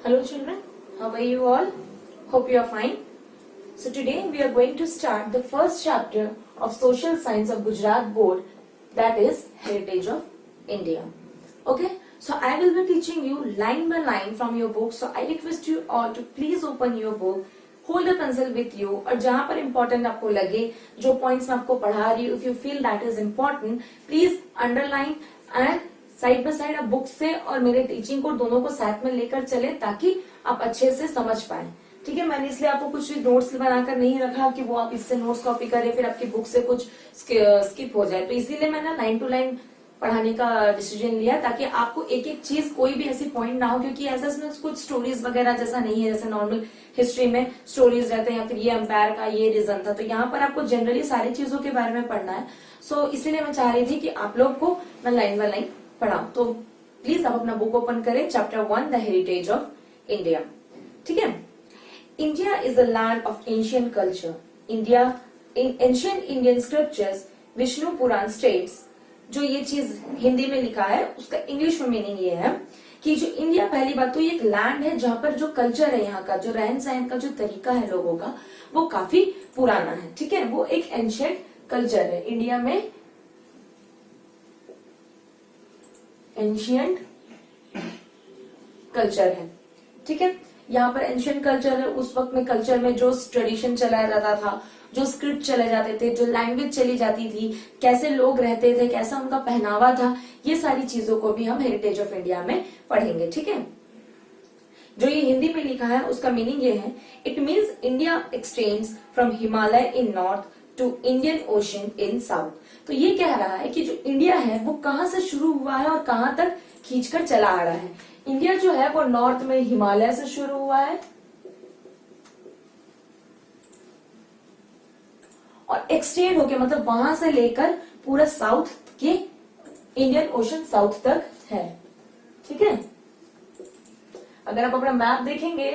Hello children, how are you all? Hope you are fine. So today we are going to start the first chapter of Social Science of Gujarat Board, that is Heritage of India. Okay, so I will be teaching you line by line from your book. So I request you all to please open your book, hold a pencil with you और जहाँ पर important आपको लगे, जो points मैं आपको पढ़ा रही हूँ, if you feel that is important, please underline and side by side आप बुक से और मेरे टीचिंग को दोनों को साथ में लेकर चले ताकि आप अच्छे से समझ पाए। ठीक है, मैंने इसलिए आपको कुछ भी नोट्स बनाकर नहीं रखा कि वो आप इससे नोट्स कॉपी करें फिर आपकी बुक से कुछ स्किप हो जाए। तो इसीलिए मैंने लाइन टू लाइन पढ़ाने का डिसीजन लिया ताकि आपको एक एक चीज कोई भी ऐसी पॉइंट ना हो, क्योंकि ऐसा इसमें कुछ स्टोरीज वगैरह जैसा नहीं है जैसे नॉर्मल हिस्ट्री में स्टोरीज रहते हैं या फिर ये एम्पायर का ये रीजन था। तो यहाँ पर आपको जनरली सारी चीजों के बारे में पढ़ना है। सो इसीलिए मैं चाह रही थी कि आप लोग को मैं लाइन बाय लाइन पढ़ाऊं। तो प्लीज आप अपना बुक ओपन करें, chapter 1 the heritage of India. ठीक है, India is a land of ancient culture. India in ancient Indian scriptures Vishnu Purana states, जो ये चीज हिंदी में लिखा है उसका इंग्लिश में मीनिंग ये है कि जो इंडिया, पहली बात तो ये एक लैंड है जहां पर जो कल्चर है, यहाँ का जो रहन सहन का जो तरीका है लोगों का, वो काफी पुराना है। ठीक है, वो एक एंशियंट कल्चर है। इंडिया में एंशियंट कल्चर है। ठीक है, यहाँ पर एंशियंट कल्चर है। उस वक्त में कल्चर में जो ट्रेडिशन चलाया जाता था, जो स्क्रिप्ट चले जाते थे, जो लैंग्वेज चली जाती थी, कैसे लोग रहते थे, कैसा उनका पहनावा था, ये सारी चीजों को भी हम हेरिटेज ऑफ इंडिया में पढ़ेंगे। ठीक है, जो ये हिंदी में लिखा है उसका मीनिंग ये है, it means India extends from Himalaya in north to Indian ocean in south. तो ये कह रहा है कि जो इंडिया है वो कहाँ से शुरू हुआ है और कहाँ तक खींचकर चला आ रहा है। इंडिया जो है वो नॉर्थ में हिमालय से शुरू हुआ है और एक्सटेंड होके मतलब वहां से लेकर पूरा साउथ के इंडियन ओशन साउथ तक है। ठीक है, अगर आप अपना मैप देखेंगे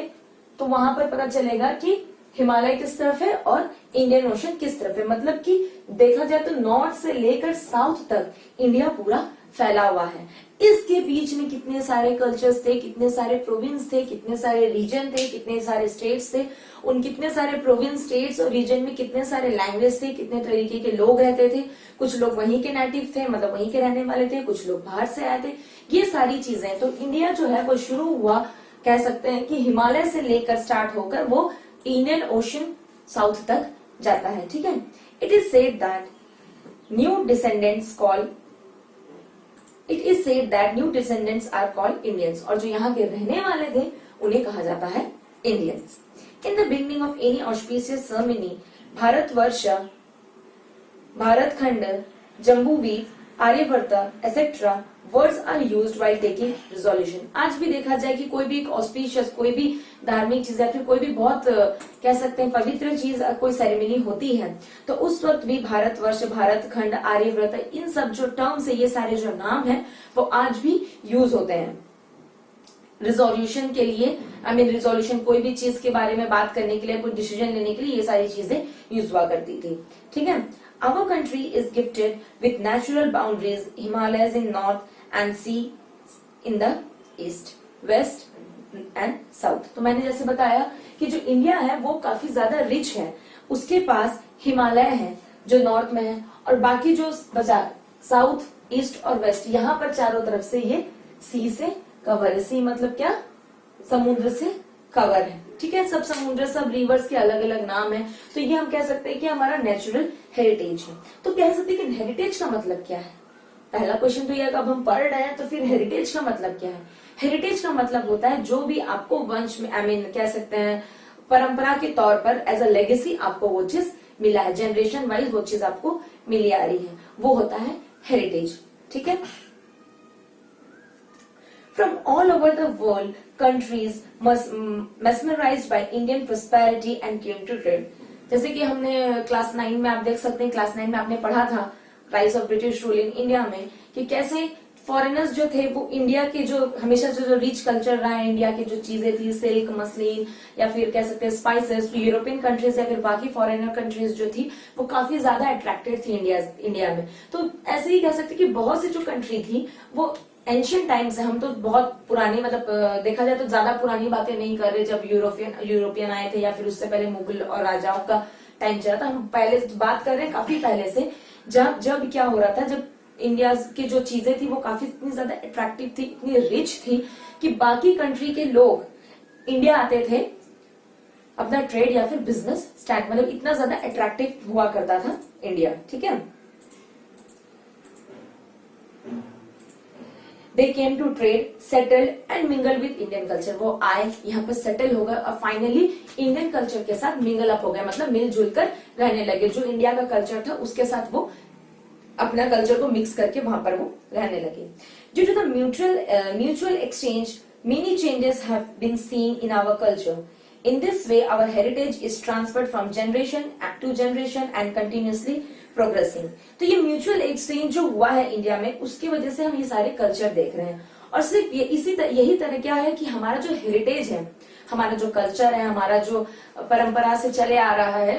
तो वहां पर पता चलेगा कि हिमालय किस तरफ है और इंडियन ओशन किस तरफ है। मतलब कि देखा जाए तो नॉर्थ से लेकर साउथ तक इंडिया पूरा फैला हुआ है। इसके बीच में कितने सारे कल्चर्स थे, कितने सारे प्रोविंस थे, कितने सारे रीजन थे, कितने सारे स्टेट्स थे, उन कितने सारे प्रोविंस, स्टेट्स और रीजन में कितने सारे लैंग्वेज थे, कितने तरीके के लोग रहते थे। कुछ लोग वहीं के नेटिव थे, मतलब वहीं के रहने वाले थे, कुछ लोग बाहर से आए थे। ये सारी चीजें, तो इंडिया जो है वो शुरू हुआ, कह सकते हैं कि हिमालय से लेकर स्टार्ट होकर वो इंडियन ओशन साउथ तक जाता है। ठीक है, it is said that new descendants are called Indians, और जो यहाँ के रहने वाले थे उन्हें कहा जाता है Indians. In the beginning of any auspicious ceremony, Bharatvarsha, Bharatkhand, Jambudweep, Aryabhatta etcetera words are used while taking resolution. आज भी देखा जाए कि कोई भी ऑस्पिशियस, कोई भी धार्मिक चीज या फिर कोई भी बहुत कह सकते हैं पवित्र चीज, कोई सेरेमनी होती है तो उस वक्त भी भारतवर्ष, भारतखंड, आर्यव्रत, इन सब जो टर्म्स है, ये सारे जो नाम है वो आज भी यूज होते हैं रिजोल्यूशन के लिए। रिजोल्यूशन कोई भी चीज के बारे में बात करने के लिए, कोई डिसीजन लेने के लिए ये सारी चीजें यूज हुआ करती थी। ठीक है, our country is gifted with natural boundaries, Himalayas in north and sea in the east, west and south। तो मैंने जैसे बताया कि जो इंडिया है वो काफी ज्यादा रिच है, उसके पास हिमालय है जो नॉर्थ में है और बाकी जो बचा साउथ, ईस्ट और वेस्ट, यहाँ पर चारों तरफ से ये सी से कवर है। सी मतलब क्या, समुद्र से कवर है। ठीक है, सब समुद्र, सब रिवर्स के अलग अलग नाम है। तो ये हम कह सकते हैं कि हमारा नेचुरल हेरिटेज है। तो कह सकते हैं कि हेरिटेज का मतलब क्या है। पहला क्वेश्चन तो ये, अब हम पढ़ रहे हैं तो फिर हेरिटेज का मतलब क्या है। हेरिटेज का मतलब होता है जो भी आपको वंश में, कह सकते हैं परंपरा के तौर पर एज अ लेगेसी आपको वो चीज मिला है, जनरेशन वाइज वो चीज आपको मिली आ रही है, वो होता है हेरिटेज। ठीक है, From all over the world, countries mesmerized by Indian prosperity and came to trade। जैसे कि हमने क्लास 9 में, आप देख सकते हैं क्लास 9 में आपने पढ़ा था rise of British rule in India में, कि कैसे फॉरेनर्स जो थे वो इंडिया के जो हमेशा जो रिच कल्चर रहा है, इंडिया की जो चीजें थी, सिल्क, मसलिन या फिर कह सकते हैं स्पाइसेस, तो यूरोपियन कंट्रीज या फिर बाकी फॉरेनर कंट्रीज जो थी वो काफी ज्यादा अट्रैक्टेड थी इंडिया में। तो ऐसे ही कह सकते कि बहुत सी जो कंट्री थी वो एंशियंट टाइम से, हम तो बहुत पुरानी मतलब देखा जाए तो ज्यादा पुरानी बातें नहीं कर रहे, जब यूरोपियन आए थे या फिर उससे पहले मुगल और राजाओं का टाइम चला था, हम पहले बात कर रहे हैं काफी पहले से, जब क्या हो रहा था, जब इंडिया की जो चीजें थी वो काफी इतनी ज्यादा अट्रैक्टिव थी, इतनी रिच थी कि बाकी कंट्री के लोग इंडिया आते थे अपना ट्रेड या फिर बिजनेस स्टार्ट, मतलब इतना ज्यादा अट्रैक्टिव हुआ करता था इंडिया। ठीक है, they came to trade, settle and mingle with Indian culture. वो आए यहाँ पर सेटल हो गए और फाइनली इंडियन कल्चर के साथ मिंगल अप हो गए, मतलब मिलजुल कर रहने लगे। जो इंडिया का कल्चर था उसके साथ वो अपना कल्चर को मिक्स करके वहां पर वो रहने लगे। Due to the mutual exchange many changes have been seen in our culture. In this way, our heritage is transferred from generation to generation and continuously progressing. तो ये म्यूचुअल एक्सचेंज जो हुआ है इंडिया में, उसकी वजह से हम ये सारे कल्चर देख रहे हैं। और सिर्फ यही तरह क्या है कि हमारा जो हेरिटेज है, हमारा जो कल्चर है, हमारा जो परंपरा से चले आ रहा है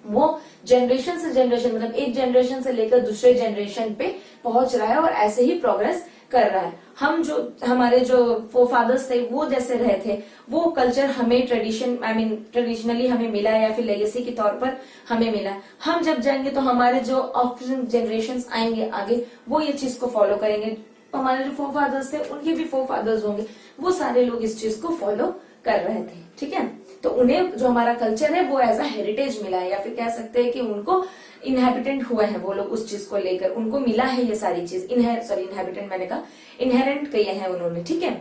वो जनरेशन से जनरेशन, मतलब एक जनरेशन से लेकर दूसरे जनरेशन पे पहुंच रहा है और ऐसे ही प्रोग्रेस कर रहा है। हमारे जो फोरफादर्स थे वो जैसे रहे थे, वो कल्चर हमें ट्रेडिशनली हमें मिला है या फिर लेगेसी के तौर पर हमें मिला है। हम जब जाएंगे तो हमारे जो ऑफस्प्रिंग जनरेशंस आएंगे आगे, वो ये चीज को फॉलो करेंगे। हमारे जो फोरफादर्स थे उनके भी फोरफादर्स होंगे, वो सारे लोग इस चीज को फॉलो कर रहे थे। ठीक है, तो उन्हें जो हमारा कल्चर है वो एज अ हेरिटेज मिला है, या फिर कह सकते हैं कि उनको इनहेबिटेंट हुए हैं वो लोग उस चीज को लेकर, उनको मिला है ये सारी चीज। इनहेबिटेंट मैंने कहा, इनहेरेंट किए हैं उन्होंने। ठीक है,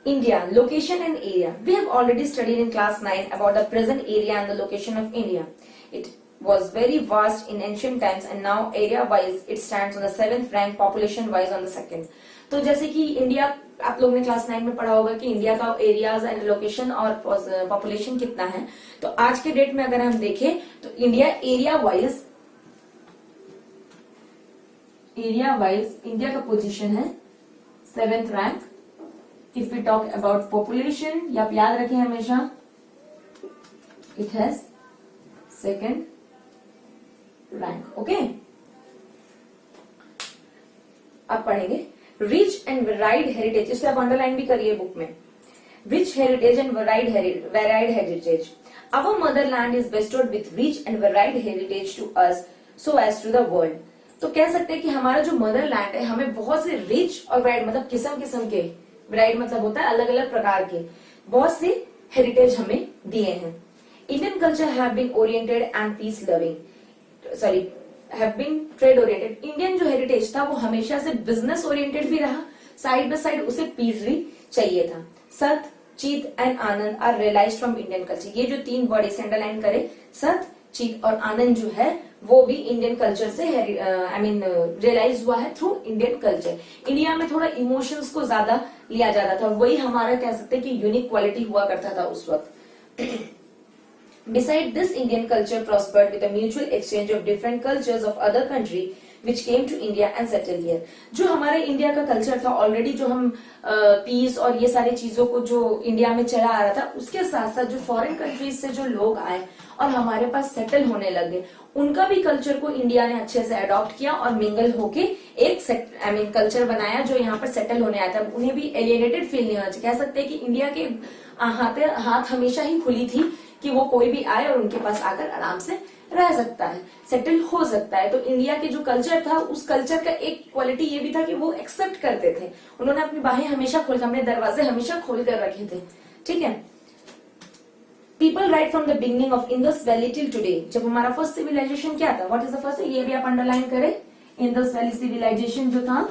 India, location and area. We have already studied in class 9 about the present area and the location of India. It was very vast in ancient times and now area wise it stands on the 7th rank, population wise on the 2nd. तो जैसे कि India, आप लोगों ने class 9 में पढ़ा होगा कि इंडिया का एरियाज एंड लोकेशन और पॉपुलेशन कितना है। तो आज के डेट में अगर हम देखें तो इंडिया एरिया वाइज इंडिया का पोजीशन है 7th rank. If we talk about population, या आप याद रखें हमेशा, it has 2nd rank. Okay, अब पढ़ेंगे रिच एंड वेराइड हेरिटेज। इसे आप अंडरलाइन भी करिए बुक में। Rich heritage and varied heritage. Our motherland is bestowed with rich and varied heritage to us so as to the world. तो कह सकते हैं कि हमारा जो मदरलैंड है हमें बहुत से रिच और वेराइड, मतलब किस्म के, वेराइड मतलब होता है अलग अलग प्रकार के, बहुत से हेरिटेज हमें दिए हैं। Indian culture have been oriented and peace loving, have been trade oriented. Indian जो हेरिटेज था वो हमेशा से बिजनेस ओरिएंटेड भी रहा, साइड बाय साइड उसे पीस भी चाहिए था। Sat, chit and anand are realized from Indian culture. ये जो 3 वर्ड इसे अंडरलाइन करे, सत, चित और आनंद जो है वो भी इंडियन कल्चर से रियलाइज हुआ है थ्रू इंडियन कल्चर। इंडिया में थोड़ा इमोशंस को ज्यादा लिया जाता था, वही हमारा कह सकते हैं कि यूनिक क्वालिटी हुआ करता था उस वक्त। Beside this, Indian culture prospered with a mutual exchange of different cultures of other country which came to India and settled here. जो हमारे इंडिया का कल्चर था ऑलरेडी, जो हम पीस और ये सारी चीजों को जो इंडिया में चला आ रहा था, उसके साथ साथ जो फॉरेन कंट्रीज से जो लोग आए और हमारे पास सेटल होने लगे, उनका भी कल्चर को इंडिया ने अच्छे से अडॉप्ट किया और मिंगल होके एक कल्चर बनाया जो यहाँ पर सेटल होने आया था। उन्हें भी एलियनेटेड फील नहीं होना चाहिए। कह सकते हैं कि इंडिया के हाथ हमेशा ही खुली थी कि वो कोई भी आए और उनके पास आकर आराम से रह सकता है, सेटल हो सकता है। तो इंडिया के जो कल्चर था, उस कल्चर का एक क्वालिटी ये भी था कि वो एक्सेप्ट करते थे। उन्होंने अपनी बाहें हमेशा खोल, अपने दरवाजे हमेशा खोल कर रखे थे। ठीक है, people right from the beginning of Indus valley till today. जब हमारा फर्स्ट सिविलाइजेशन क्या था, व्हाट इज द फर्स्ट, ये भी आप अंडरलाइन करें, इंडस वैली सिविलाइजेशन जो था,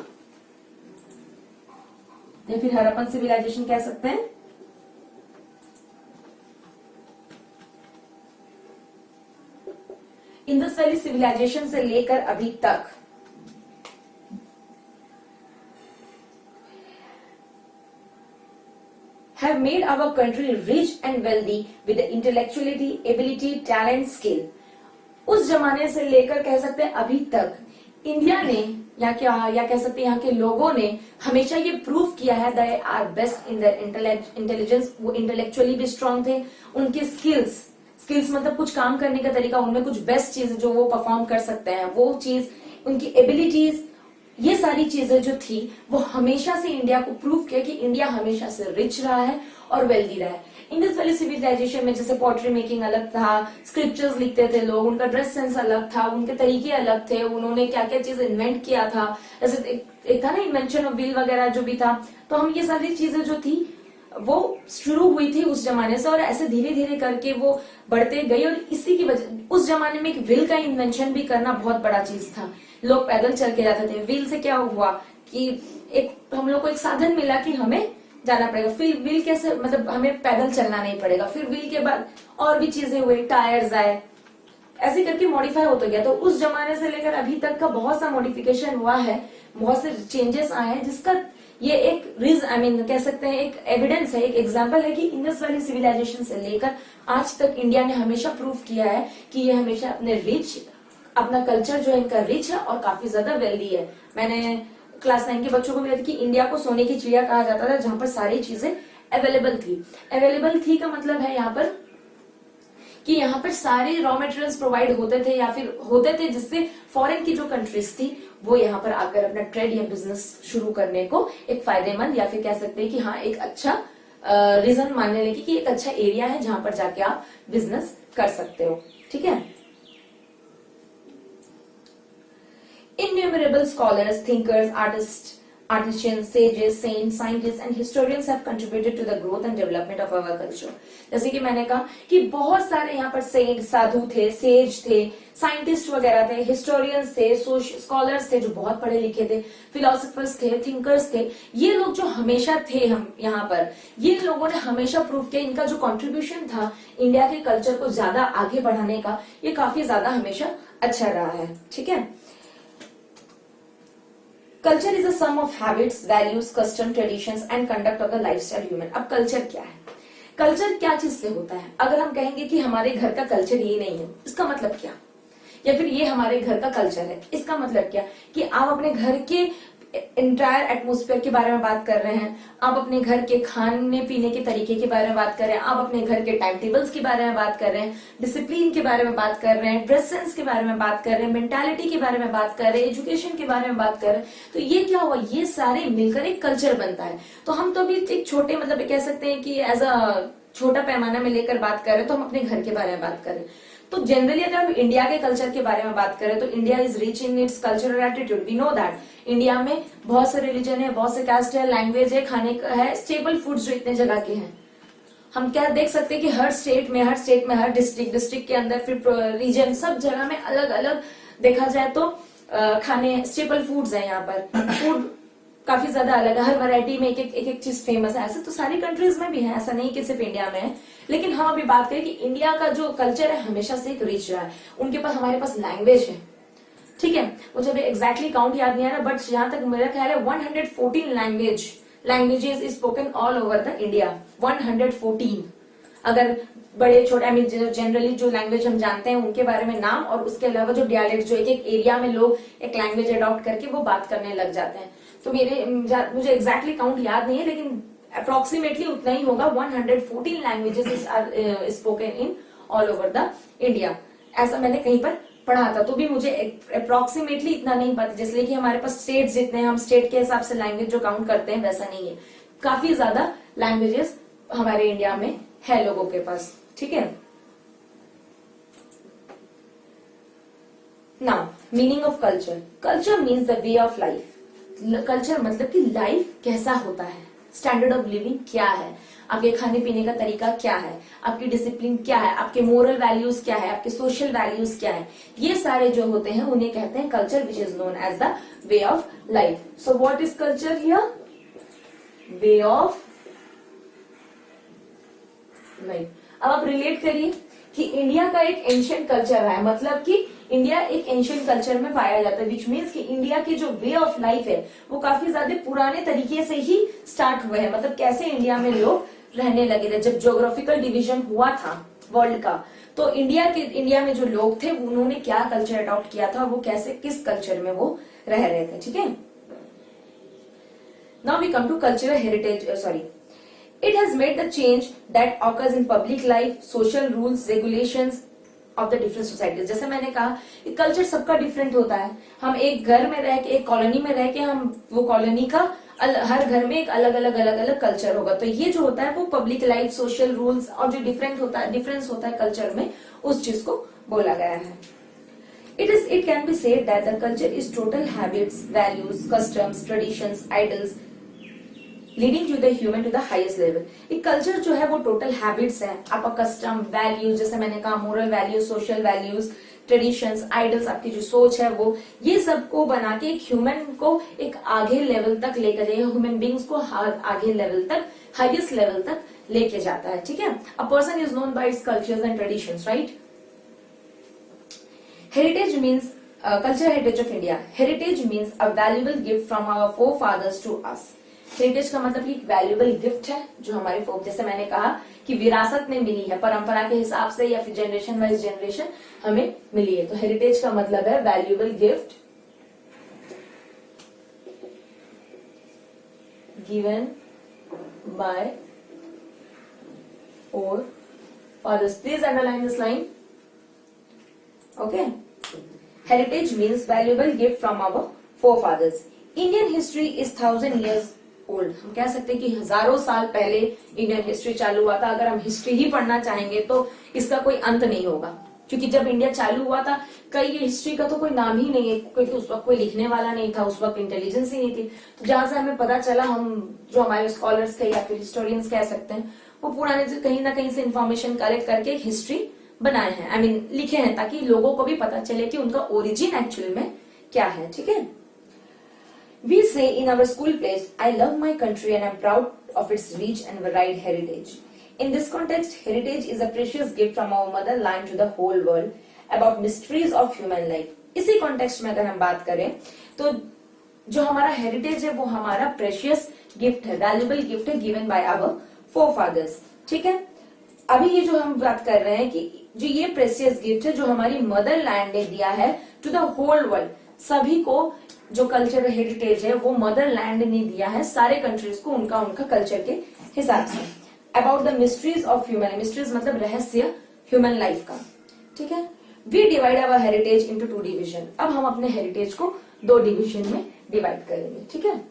या फिर हड़प्पन सिविलाइजेशन कह सकते हैं। इंडस वैली सिविलाइजेशन से लेकर अभी तक have made our country rich and wealthy with the intellectuality, ability, talent, skill. उस जमाने से लेकर कह सकते हैं अभी तक इंडिया ने या कह सकते हैं यहाँ के लोगों ने हमेशा ये प्रूव किया है they are best in their intelligence. वो इंटेलेक्चुअली भी स्ट्रांग थे, उनके स्किल्स मतलब कुछ काम करने का तरीका, उनमें कुछ बेस्ट चीज जो वो परफॉर्म कर सकते हैं, वो चीज, उनकी एबिलिटीज, ये सारी चीजें जो थी वो हमेशा से इंडिया को प्रूव किया कि इंडिया हमेशा से रिच रहा है और वेल्दी रहा है। इंडस वैली सिविलाइजेशन में जैसे पॉटरी मेकिंग अलग था, स्क्रिप्चर्स लिखते थे लोग, उनका ड्रेस सेंस अलग था, उनके तरीके अलग थे, उन्होंने क्या क्या चीज इन्वेंट किया था, जैसे एक था ना इन्वेंशन ऑफ व्हील वगैरह जो भी था। तो हम ये सारी चीजें जो थी वो शुरू हुई थी उस जमाने से और ऐसे धीरे धीरे करके वो बढ़ते गई। और इसी की वजह उस जमाने में एक व्हील का इन्वेंशन भी करना बहुत बड़ा चीज था। लोग पैदल चल के जाते थे। व्हील से क्या हुआ कि एक हम लोग को एक साधन मिला कि हमें जाना पड़ेगा। फिर व्हील कैसे, मतलब हमें पैदल चलना नहीं पड़ेगा। फिर व्हील के बाद और भी चीजें हुई, टायर्स आए, ऐसे करके मॉडिफाई होता गया। तो उस जमाने से लेकर अभी तक का बहुत सा मॉडिफिकेशन हुआ है, बहुत से चेंजेस आए हैं, जिसका ये एक कह सकते हैं एक एविडेंस है, एक एग्जांपल है कि इंडस वैली सिविलाइजेशन से लेकर आज तक इंडिया ने हमेशा प्रूव किया है कि ये हमेशा अपना कल्चर जो है इनका रिच है और काफी ज्यादा वेल्दी है। मैंने क्लास 9 के बच्चों को भी बताया कि इंडिया को सोने की चिड़िया कहा जाता था, जहां पर सारी चीजें अवेलेबल थी। अवेलेबल थी का मतलब है यहाँ पर कि यहाँ पर सारे रॉ मटेरियल्स प्रोवाइड होते थे या फिर होते थे, जिससे फॉरेन की जो कंट्रीज थी वो यहाँ पर आकर अपना ट्रेड या बिजनेस शुरू करने को एक फायदेमंद या फिर कह सकते हैं कि हाँ एक अच्छा रीजन मानने लगे कि एक अच्छा एरिया है जहां पर जाके आप बिजनेस कर सकते हो। ठीक है। Innumerable scholars, thinkers, artisans, sages, saints, scientists and historians have contributed to the growth and development of our culture. जैसे कि मैंने कहा कि बहुत सारे यहाँ पर सेंट, साधु थे, सेज थे, साइंटिस्ट वगैरह थे, हिस्टोरियंस थे, स्कॉलर्स थे जो बहुत पढ़े लिखे थे, फिलोसफर्स थे, थिंकर्स थे। ये लोग जो हमेशा थे हम यहाँ पर, ये लोगों ने हमेशा प्रूव किया इनका जो कंट्रीब्यूशन था इंडिया के कल्चर को ज्यादा आगे बढ़ाने का, ये काफी ज्यादा हमेशा अच्छा रहा है। ठीक है। Culture is a sum of habits, values, custom, traditions and conduct of the lifestyle human. अब कल्चर क्या है? कल्चर क्या चीज से होता है? अगर हम कहेंगे कि हमारे घर का कल्चर ये नहीं है, इसका मतलब क्या? या फिर ये हमारे घर का कल्चर है, इसका मतलब क्या? कि आप अपने घर के इंटायर एटमोस्फेयर के बारे में बात कर रहे हैं, आप अपने घर के खाने पीने के तरीके के बारे में बात कर रहे हैं, आप अपने घर के टाइम टेबल्स के बारे में बात कर रहे हैं, डिसिप्लिन के बारे में बात कर रहे हैं, ड्रेस सेंस के बारे में बात कर रहे हैं, मेंटालिटी के बारे में बात कर रहे हैं, एजुकेशन के बारे में बात कर रहे हैं। तो ये क्या हुआ? ये सारे मिलकर एक कल्चर बनता है। तो हम तो अभी एक छोटे कह सकते हैं कि एज अ छोटा पैमाना में लेकर बात कर रहे हैं, तो हम अपने घर के बारे में बात कर रहे हैं। तो जनरली अगर हम इंडिया के कल्चर के बारे में बात करें तो India is rich in its cultural attitude. We know that India में बहुत से रिलीजन है, बहुत से कास्ट है, लैंग्वेज है, खाने का है, स्टेबल फूड्स जो इतने जगह के हैं। हम क्या देख सकते हैं कि हर स्टेट में हर डिस्ट्रिक्ट के अंदर फिर रीजन, सब जगह में अलग अलग देखा जाए तो खाने स्टेबल फूड्स है। यहाँ पर फूड काफी ज्यादा अलग है, हर वैरायटी में एक एक चीज फेमस है। ऐसे तो सारी कंट्रीज में भी है, ऐसा नहीं कि सिर्फ इंडिया में है। लेकिन हम अभी बात करें कि इंडिया का जो कल्चर है हमेशा से एक रिच रहा है। उनके पास, हमारे पास लैंग्वेज है। ठीक है, मुझे अभी एग्जैक्टली काउंट याद नहीं आ रहा, बट जहां तक मेरा ख्याल है 114 languages is spoken all over the India. 114 अगर बड़े छोटे जनरली जो लैंग्वेज हम जानते हैं उनके बारे में नाम, और उसके अलावा जो डायलेक्ट जो एक एरिया में लोग एक लैंग्वेज अडॉप्ट करके वो बात करने लग जाते हैं। तो मुझे एग्जैक्टली काउंट याद नहीं है, लेकिन अप्रोक्सीमेटली उतना ही होगा। 114 languages are spoken in all over the India, ऐसा मैंने कहीं पर पढ़ा था। तो भी मुझे अप्रोक्सीमेटली इतना नहीं पता, जैसे कि हमारे पास स्टेट जितने हैं, हम स्टेट के हिसाब से लैंग्वेज जो काउंट करते हैं वैसा नहीं है। काफी ज्यादा लैंग्वेजेस हमारे इंडिया में है लोगों के पास। ठीक है। Now meaning of culture. Culture means the way of life. Culture मतलब कि लाइफ कैसा होता है, स्टैंडर्ड ऑफ लिविंग क्या है, आपके खाने पीने का तरीका क्या है, आपकी डिसिप्लिन क्या है, आपके मोरल वैल्यूज क्या है, आपके सोशल वैल्यूज क्या है, ये सारे जो होते हैं उन्हें कहते हैं culture, which is known as the way of life. So what is culture here? Way of life. अब आप रिलेट करिए कि इंडिया का एक एंशिएंट कल्चर है, मतलब कि इंडिया एक एंशिएंट कल्चर में पाया जाता है, विच मीन्स कि इंडिया की जो वे ऑफ लाइफ है वो काफी ज्यादा पुराने तरीके से ही स्टार्ट हुए हैं। मतलब कैसे इंडिया में लोग रहने लगे थे, जब ज्योग्राफिकल डिवीजन हुआ था वर्ल्ड का, तो इंडिया में जो लोग थे उन्होंने क्या कल्चर अडॉप्ट किया था, वो कैसे किस कल्चर में वो रह रहे थे। ठीक है। Now we come to cultural heritage, It has made the change that occurs in public life, social rules, regulations, of the different societies. जैसे मैंने कहा कि कल्चर सबका डिफरेंट होता है। हम एक घर में रह के, एक कॉलोनी में रह के, हम वो कॉलोनी का हर घर में एक अलग अलग कल्चर होगा। तो ये जो होता है वो पब्लिक लाइफ, सोशल रूल्स और जो डिफरेंस होता है कल्चर में, उस चीज को बोला गया है। It can be said that the culture is total habits, values, customs, traditions, idols, leading to the human to the highest level। एक कल्चर जो है वो टोटल हैबिट्स है, आपका कस्टम, वैल्यूज, जैसे मैंने कहा moral values, social values, traditions, idols, आपकी जो सोच है वो, ये सबको बना के एक ह्यूमन को एक आगे लेवल तक लेकर जाए, ह्यूमन बींग्स को आगे लेवल तक, हाईएस्ट लेवल तक लेके जाता है। ठीक है, a person is known by it's cultures and traditions, right. Heritage means cultural heritage of India. Heritage means a valuable gift from our forefathers to us. Heritage का मतलब एक valuable gift है जो हमारे जैसे मैंने कहा कि विरासत में मिली है, परंपरा के हिसाब से या फिर जनरेशन वाइज जनरेशन हमें मिली है। तो हेरिटेज का मतलब है valuable gift given by forefathers. Please underline this line. Okay, heritage means valuable gift from our forefathers. Indian history is 1000 years old. हम कह सकते हैं कि हजारों साल पहले इंडियन हिस्ट्री चालू हुआ था। अगर हम हिस्ट्री ही पढ़ना चाहेंगे तो इसका कोई अंत नहीं होगा, क्योंकि जब इंडिया चालू हुआ था कई हिस्ट्री का तो कोई नाम ही नहीं है, क्योंकि उस वक्त कोई लिखने वाला नहीं था, उस वक्त इंटेलिजेंस ही नहीं थी। तो जहां से हमें पता चला, हम जो हमारे स्कॉलर्स के या फिर हिस्टोरियंस कह सकते हैं, वो पुराने से कहीं ना कहीं से इंफॉर्मेशन कलेक्ट करके एक हिस्ट्री बनाए हैं, आई मीन लिखे हैं, ताकि लोगों को भी पता चले कि उनका ओरिजिन एक्चुअल में क्या है। ठीक है, we say in our school place, I love my country and I am proud of its rich and varied heritage. In this context, heritage is a precious gift from our mother land to the whole world about mysteries of human life. इसी context में अगर हम बात करें तो जो हमारा heritage है वो हमारा प्रेशियस गिफ्ट है, वैल्यूएबल गिफ्ट है, गिवन बाय आवर फोरफादर्स। ठीक है, अभी ये जो हम बात कर रहे हैं कि जो ये प्रेशियस गिफ्ट है जो हमारी मदर लैंड ने दिया है टू द होल वर्ल्ड, सभी को जो कल्चरल हेरिटेज है वो मदर लैंड ने दिया है, सारे कंट्रीज को उनका कल्चर के हिसाब से। About the mysteries of human, mysteries मतलब रहस्य ह्यूमन लाइफ का। ठीक है, we divide our heritage into 2 division. अब हम अपने हेरिटेज को 2 डिविजन में डिवाइड करेंगे। ठीक है,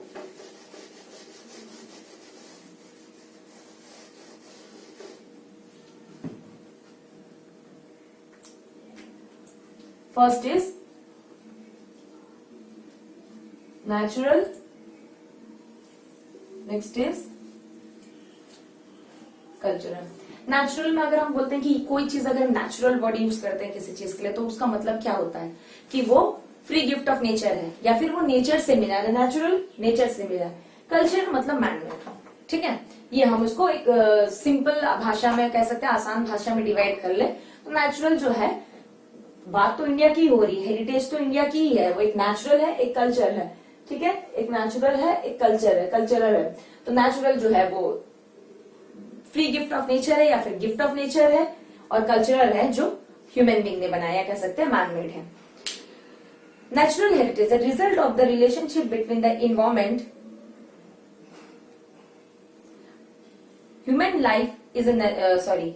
first is natural, next is cultural. Natural में अगर हम बोलते हैं कि कोई चीज अगर नेचुरल वर्ड यूज करते हैं किसी चीज के लिए, तो उसका मतलब क्या होता है कि वो फ्री गिफ्ट ऑफ नेचर है या फिर वो नेचर से मिला है। नेचुरल नेचर से मिला है, कल्चर मतलब मैनमेड। ठीक है, ये हम उसको एक सिंपल भाषा में कह सकते हैं, आसान भाषा में डिवाइड कर ले तो नेचुरल जो है, बात तो इंडिया की हो रही है, हेरिटेज तो इंडिया की ही है, वो एक नेचुरल है, एक कल्चर है। ठीक है, एक नेचुरल है, एक कल्चर है, कल्चरल है। तो नेचुरल जो है वो फ्री गिफ्ट ऑफ नेचर है या फिर गिफ्ट ऑफ नेचर है, और कल्चरल है जो ह्यूमन बीइंग ने बनाया, कह सकते हैं मैनमेड है। Natural heritage the result of the relationship between the environment, human life is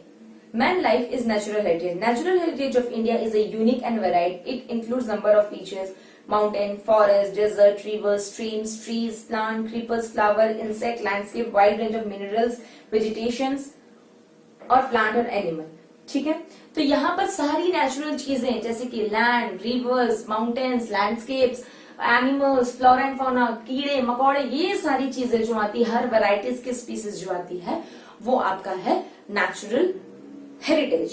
Man life is natural heritage. Natural heritage of India is a unique and varied. It includes number of features: mountain, forest, desert, rivers, streams, trees, plant, creepers, flower, insect, landscape, wide range of minerals, vegetations और plant और animal. ठीक है, तो यहाँ पर सारी natural चीजें जैसे कि land, reverse, mountains, landscapes, animals, flora and fauna, कीड़े मकोड़े, ये सारी चीजें जो आती है, हर वेराइटीज की स्पीसीज जो आती है, वो आपका है natural heritage.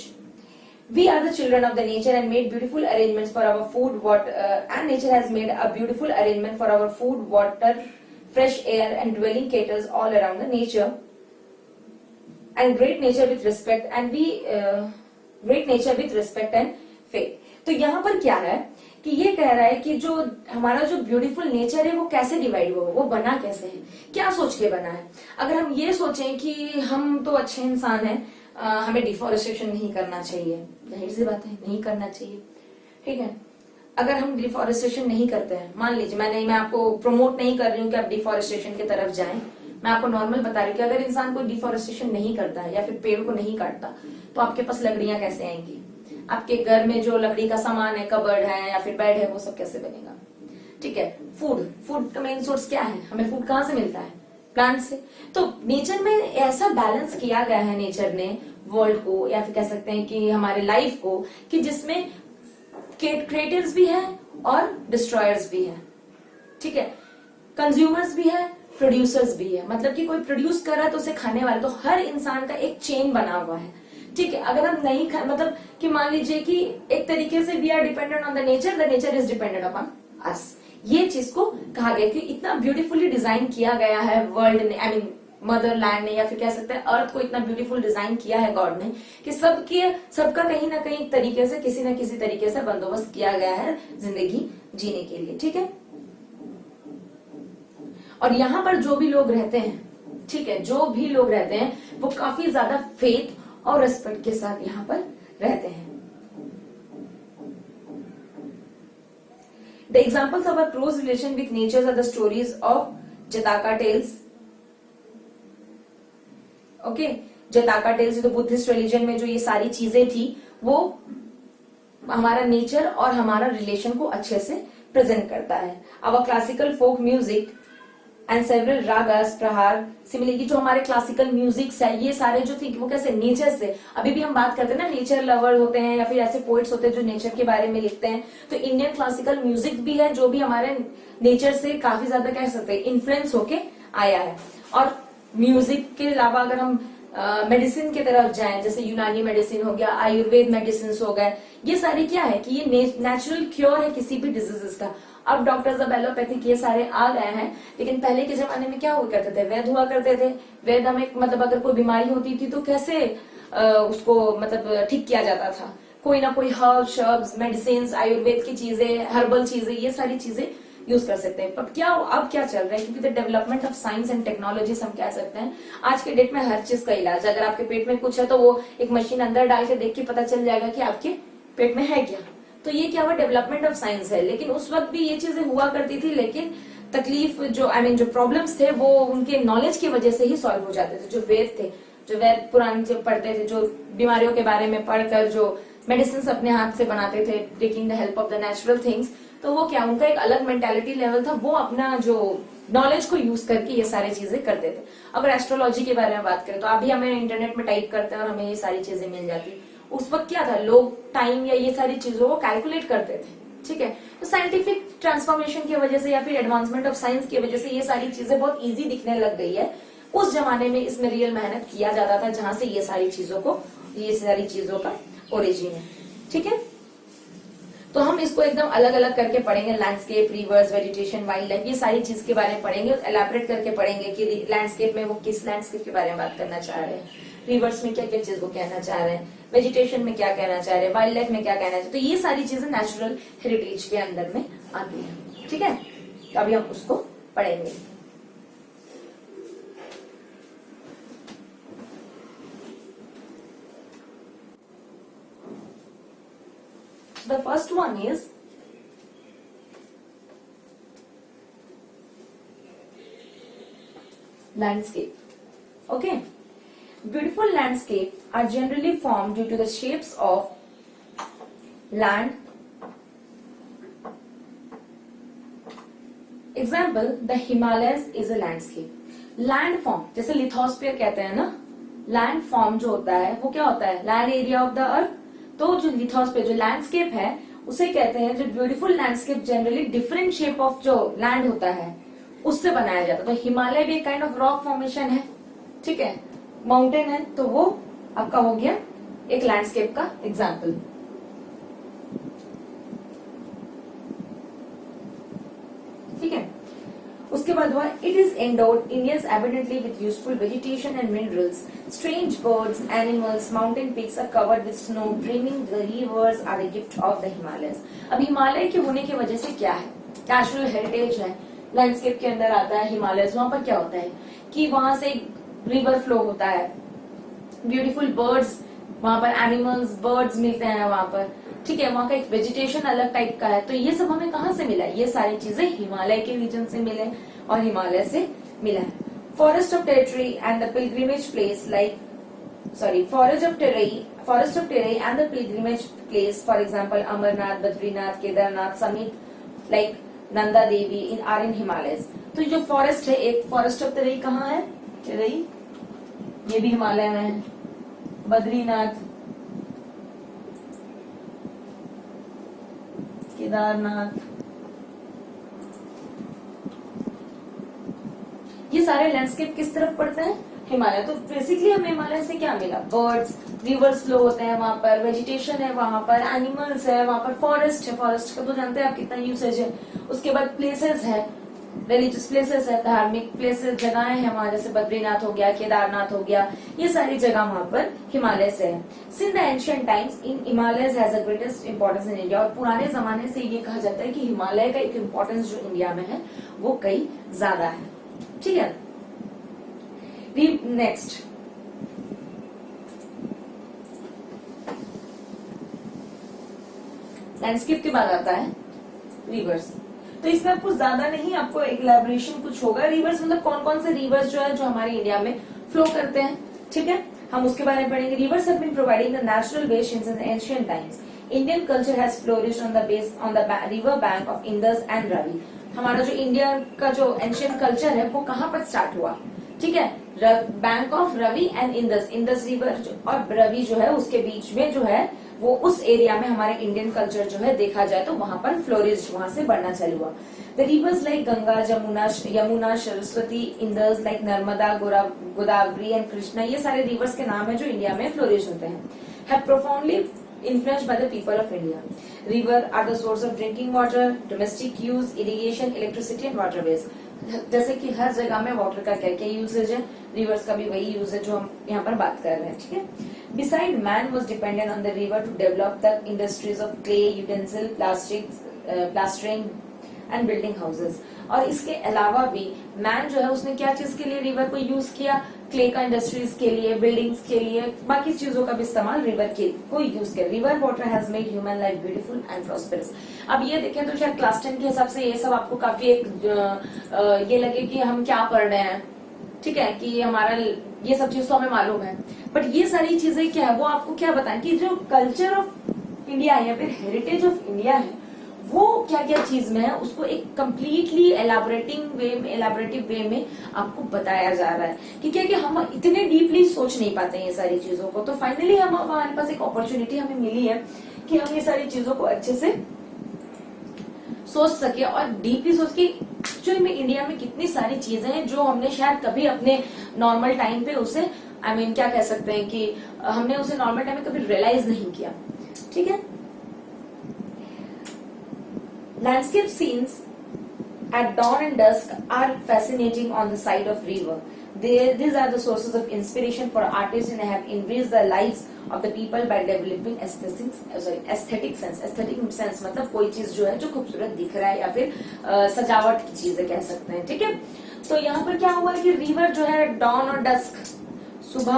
We are the children of the nature and made beautiful arrangements for our food, and nature has made a beautiful arrangement for our food, water, fresh air and dwelling caters all around the nature and great nature with respect and great nature with respect and faith. तो यहाँ पर क्या है कि ये कह रहा है कि जो हमारा जो ब्यूटीफुल नेचर है वो कैसे डिवाइड हुआ, वो बना कैसे है, क्या सोच के बना है। अगर हम ये सोचें कि हम तो अच्छे इंसान हैं, हमें डिफॉरेस्टेशन नहीं करना चाहिए, जाहिर सी बात है नहीं करना चाहिए। ठीक है, अगर हम डिफॉरेस्टेशन नहीं करते हैं, मान लीजिए मैं आपको प्रमोट नहीं कर रही हूँ कि आप डिफॉरेस्टेशन की तरफ जाएं, मैं आपको नॉर्मल बता रही हूँ कि अगर इंसान को डिफॉरेस्टेशन नहीं करता है या फिर पेड़ को नहीं काटता तो आपके पास लकड़ियां कैसे आएंगी, आपके घर में जो लकड़ी का सामान है, कबर्ड है या फिर बेड है, वो सब कैसे बनेगा? ठीक है। फूड का मेन सोर्स क्या है? हमें फूड कहाँ से मिलता है? प्लांट से। तो नेचर में ऐसा बैलेंस किया गया है नेचर ने वर्ल्ड को, या फिर कह सकते हैं कि हमारे लाइफ को, कि जिसमें क्रिएटर्स भी है और डिस्ट्रॉयर्स भी है। ठीक है। कंज्यूमर्स भी है, प्रोड्यूसर्स भी है। मतलब कि कोई प्रोड्यूस कर रहा है तो उसे खाने वाले, तो हर इंसान का एक चेन बना हुआ है। ठीक है। अगर हम नहीं खा, मतलब कि मान लीजिए कि एक तरीके से we are dependent on the nature is dependent upon us. ये चीज को कहा गया कि इतना ब्यूटीफुली डिजाइन किया गया है वर्ल्ड ने, आई मीन मदरलैंड ने, या फिर कह सकते हैं अर्थ को इतना ब्यूटीफुल डिजाइन किया है गॉड ने, कि सबका कहीं ना कहीं तरीके से, किसी न किसी तरीके से बंदोबस्त किया गया है जिंदगी जीने के लिए। ठीक है। और यहाँ पर जो भी लोग रहते हैं, ठीक है, जो भी लोग रहते हैं वो काफी ज्यादा फेथ और रिस्पेक्ट के साथ यहाँ पर रहते हैं। The examples of our close relation with nature are the stories of Jataka tales. Okay, Jataka tales जो बुद्धिस्ट रिलीजन में जो ये सारी चीजें थी, वो हमारा नेचर और हमारा रिलेशन को अच्छे से प्रेजेंट करता है। Our classical folk music and several ragas प्रहार, सिमिलरली जो हमारे क्लासिकल म्यूजिक्स है, ये सारे जो थी वो कैसे नेचर से, अभी भी हम बात करते हैं ना, नेचर लवर होते हैं या फिर ऐसे पोइट्स होते हैं जो नेचर के बारे में लिखते हैं। तो इंडियन क्लासिकल म्यूजिक भी है जो भी हमारे नेचर से काफी ज्यादा कह सकते हैं इन्फ्लुएंस होके आया है। और म्यूजिक के अलावा अगर हम मेडिसिन की तरफ जाएं, जैसे यूनानी मेडिसिन हो गया, आयुर्वेद मेडिसिन हो गए, ये सारी क्या है कि ये नेचुरल क्योर है किसी भी डिजीजेस का। अब डॉक्टर्स, अब एलोपैथिक, ये सारे आ गए हैं, लेकिन पहले के जमाने में क्या हुआ करते थे? वैद्य हुआ करते थे। वैद्य हमें, मतलब अगर कोई बीमारी होती थी तो कैसे उसको मतलब ठीक किया जाता था? कोई ना कोई हर्ब्स, मेडिसिन, आयुर्वेद की चीजें, हर्बल चीजें, ये सारी चीजें यूज कर सकते हैं। अब क्या चल रहा है, क्योंकि the development of science and technology हम कह सकते हैं, आज के डेट में हर चीज का इलाज, अगर आपके पेट में कुछ है तो वो एक मशीन अंदर डाल के देख के पता चल जाएगा कि आपके पेट में है क्या। तो ये क्या हुआ? डेवलपमेंट ऑफ साइंस है। लेकिन उस वक्त भी ये चीजें हुआ करती थी, लेकिन तकलीफ जो जो प्रॉब्लम्स थे वो उनके नॉलेज की वजह से ही सॉल्व हो जाते थे। जो वेद पुराने जो पढ़ते थे, जो बीमारियों के बारे में पढ़कर जो मेडिसिन अपने हाथ से बनाते थे, taking the help of the natural things, तो वो क्या, उनका एक अलग मेंटालिटी लेवल था। वो अपना जो नॉलेज को यूज करके ये सारी चीजें करते थे। अगर एस्ट्रोलॉजी के बारे में बात करें तो अभी हमें इंटरनेट में टाइप करते हैं और हमें ये सारी चीजें मिल जाती। उस वक्त क्या था, लोग टाइम या ये सारी चीजों को कैलकुलेट करते थे। ठीक है। तो साइंटिफिक ट्रांसफॉर्मेशन की वजह से या फिर एडवांसमेंट ऑफ साइंस की वजह से ये सारी चीजें बहुत इजी दिखने लग गई है। उस जमाने में इसमें रियल मेहनत किया जाता था, जहां से ये सारी चीजों का ओरिजिन है। ठीक है। तो हम इसको एकदम अलग अलग करके पढ़ेंगे। Landscape, reverse, vegetation, wild life, ये सारी चीज के बारे में पढ़ेंगे, एलैबोरेट करके पढ़ेंगे कि लैंडस्केप में वो किस लैंडस्केप के बारे में बात करना चाह रहे हैं, रिवर्स में क्या क्या चीज को कहना चाह रहे हैं, वेजिटेशन में क्या कहना चाह रहे हैं, वाइल्ड लाइफ में क्या कहना चाह रहे हैं। तो ये सारी चीजें नेचुरल हेरिटेज के अंदर में आती है। ठीक है। तो अभी हम उसको पढ़ेंगे। The first one is landscape. Okay. Beautiful landscape are generally formed due to the shapes of land. Example, the Himalayas is a landscape. Land form, जैसे लिथोस्फीयर कहते हैं ना, लैंड फॉर्म जो होता है वो क्या होता है? Land area of the earth. तो जो लिथोस्फीयर, जो लैंडस्केप है, उसे कहते हैं, जो beautiful landscape generally different shape of जो लैंड होता है उससे बनाया जाता है। तो हिमालय भी एक काइंड ऑफ रॉक फॉर्मेशन है। ठीक है। माउंटेन है, तो वो आपका हो गया एक लैंडस्केप का एग्जाम्पल। ठीक है। उसके बाद हुआ, it is endowed Indians abundantly with useful vegetation and minerals, strange birds, animals, mountain peaks are covered with snow, dreaming the rivers are the gift of the Himalayas. अब हिमालय के होने की वजह से क्या है? नेचुरल हेरिटेज है, लैंडस्केप के अंदर आता है हिमालयस। वहां पर क्या होता है कि वहां से रिवर फ्लो होता है, ब्यूटीफुल बर्ड्स, वहां पर एनिमल्स, बर्ड्स मिलते हैं वहां पर। ठीक है। वहां का एक वेजिटेशन अलग टाइप का है। तो ये सब हमें कहाँ से मिला? ये सारी चीजें हिमालय के रीजन से मिले और हिमालय से मिला है। Forest of territory and the pilgrimage place like forest of Terai and the pilgrimage place, for example, Amarnath, Badrinath, Kedarnath, Summit, like Nanda Devi are in Himalayas. तो जो फॉरेस्ट है, एक फॉरेस्ट ऑफ तेरई कहाँ है? तेरई, ये भी हिमालय में है. बद्रीनाथ, केदारनाथ, ये सारे लैंडस्केप किस तरफ पड़ते हैं? हिमालय. तो बेसिकली हमें हिमालय से क्या मिला? बर्ड्स, रिवर्स फ्लो होते हैं वहां पर, वेजिटेशन है वहां पर, एनिमल्स है वहां पर, फॉरेस्ट है. फॉरेस्ट का तो जानते हैं आप कितना यूसेज है. उसके बाद प्लेसेस है, रिलीजियस प्लेसेस है, धार्मिक प्लेसेस, जगहें हैं वहां, जैसे बद्रीनाथ हो गया, केदारनाथ हो गया, ये सारी जगह वहां पर हिमालय से है. Since the ancient times in Himalayas has a greatest importance in India. और पुराने जमाने से ये कहा जाता है कि हिमालय का एक इंपॉर्टेंस जो इंडिया में है वो कई ज्यादा है. ठीक है. नेक्स्ट, लैंडस्केप के बाद आता है रिवर्स. तो इसमें आपको ज्यादा नहीं, आपको इलैबोरेशन कुछ होगा. रिवर्स मतलब कौन कौन से रिवर्स जो है जो हमारे इंडिया में फ्लो करते हैं. ठीक है, हम उसके बारे में पढ़ेंगे. Rivers have been providing the natural ways since ancient times. Indian culture has flourished on the river bank of Indus and Ravi. हमारा जो इंडिया का जो एंशिएंट कल्चर है वो कहाँ पर स्टार्ट हुआ? ठीक है, bank of Ravi and Indus. Indus river और रवि जो है उसके बीच में जो है वो उस एरिया में हमारे इंडियन कल्चर जो है देखा जाए तो वहां पर फ्लोरिश, वहां से बढ़ना चालू हुआ. The reverse like Ganga, Yamuna, Saraswati, Indus like Narmada, Godavari and Krishna, ये सारे रिवर्स के नाम है जो इंडिया में फ्लोरिश होते हैं. Have profoundly influenced by the people of India. River are the source of drinking water, domestic use, irrigation, electricity and waterways. जैसे कि हर जगह में वाटर का क्या क्या यूसेज है, रिवर्स का भी वही यूज है जो हम यहाँ पर बात कर रहे हैं. ठीक है. Beside, man was dependent on the river to develop the industries of clay, utensil, plastering and building houses. और इसके अलावा भी मैन जो है उसने क्या चीज के लिए रिवर को यूज किया? क्ले का इंडस्ट्रीज के लिए, बिल्डिंग्स के लिए, बाकी चीजों का भी इस्तेमाल रिवर को यूज किया. River water has made human life beautiful and prosperous. अब ये देखें तो शायद क्लास 10 के हिसाब से ये सब आपको काफी एक ये लगे कि हम क्या पढ़ रहे हैं. ठीक है, कि हमारा ये सब चीज तो हमें मालूम है, बट ये सारी चीजें क्या है वो आपको क्या बताएं कि जो कल्चर ऑफ इंडिया है या फिर हेरिटेज ऑफ इंडिया है वो क्या क्या चीज में है, उसको एक कंप्लीटली एलाबोरेटिव वे में आपको बताया जा रहा है. कि क्या कि हम इतने डीपली सोच नहीं पाते हैं ये सारी चीजों को. तो फाइनली हमारे पास एक अपॉर्चुनिटी हमें मिली है कि हम ये सारी चीजों को अच्छे से सोच सके और डीपली सोच के एक्चुअली में इंडिया में कितनी सारी चीजें हैं जो हमने शायद कभी अपने नॉर्मल टाइम पे उसे क्या कह सकते हैं कि हमने उसे नॉर्मल टाइम में कभी रियलाइज नहीं किया. ठीक है. Landscape scenes at dawn and dusk are fascinating on the side of river. These are the sources of inspiration for artists and have enriched the lives of the people by developing aesthetic sense. Aesthetic sense मतलब कोई चीज जो है जो खूबसूरत दिख रहा है या फिर सजावट की चीजें कह सकते हैं. ठीक है. तो यहाँ पर क्या हुआ कि रिवर जो है डॉन और डस्क, सुबह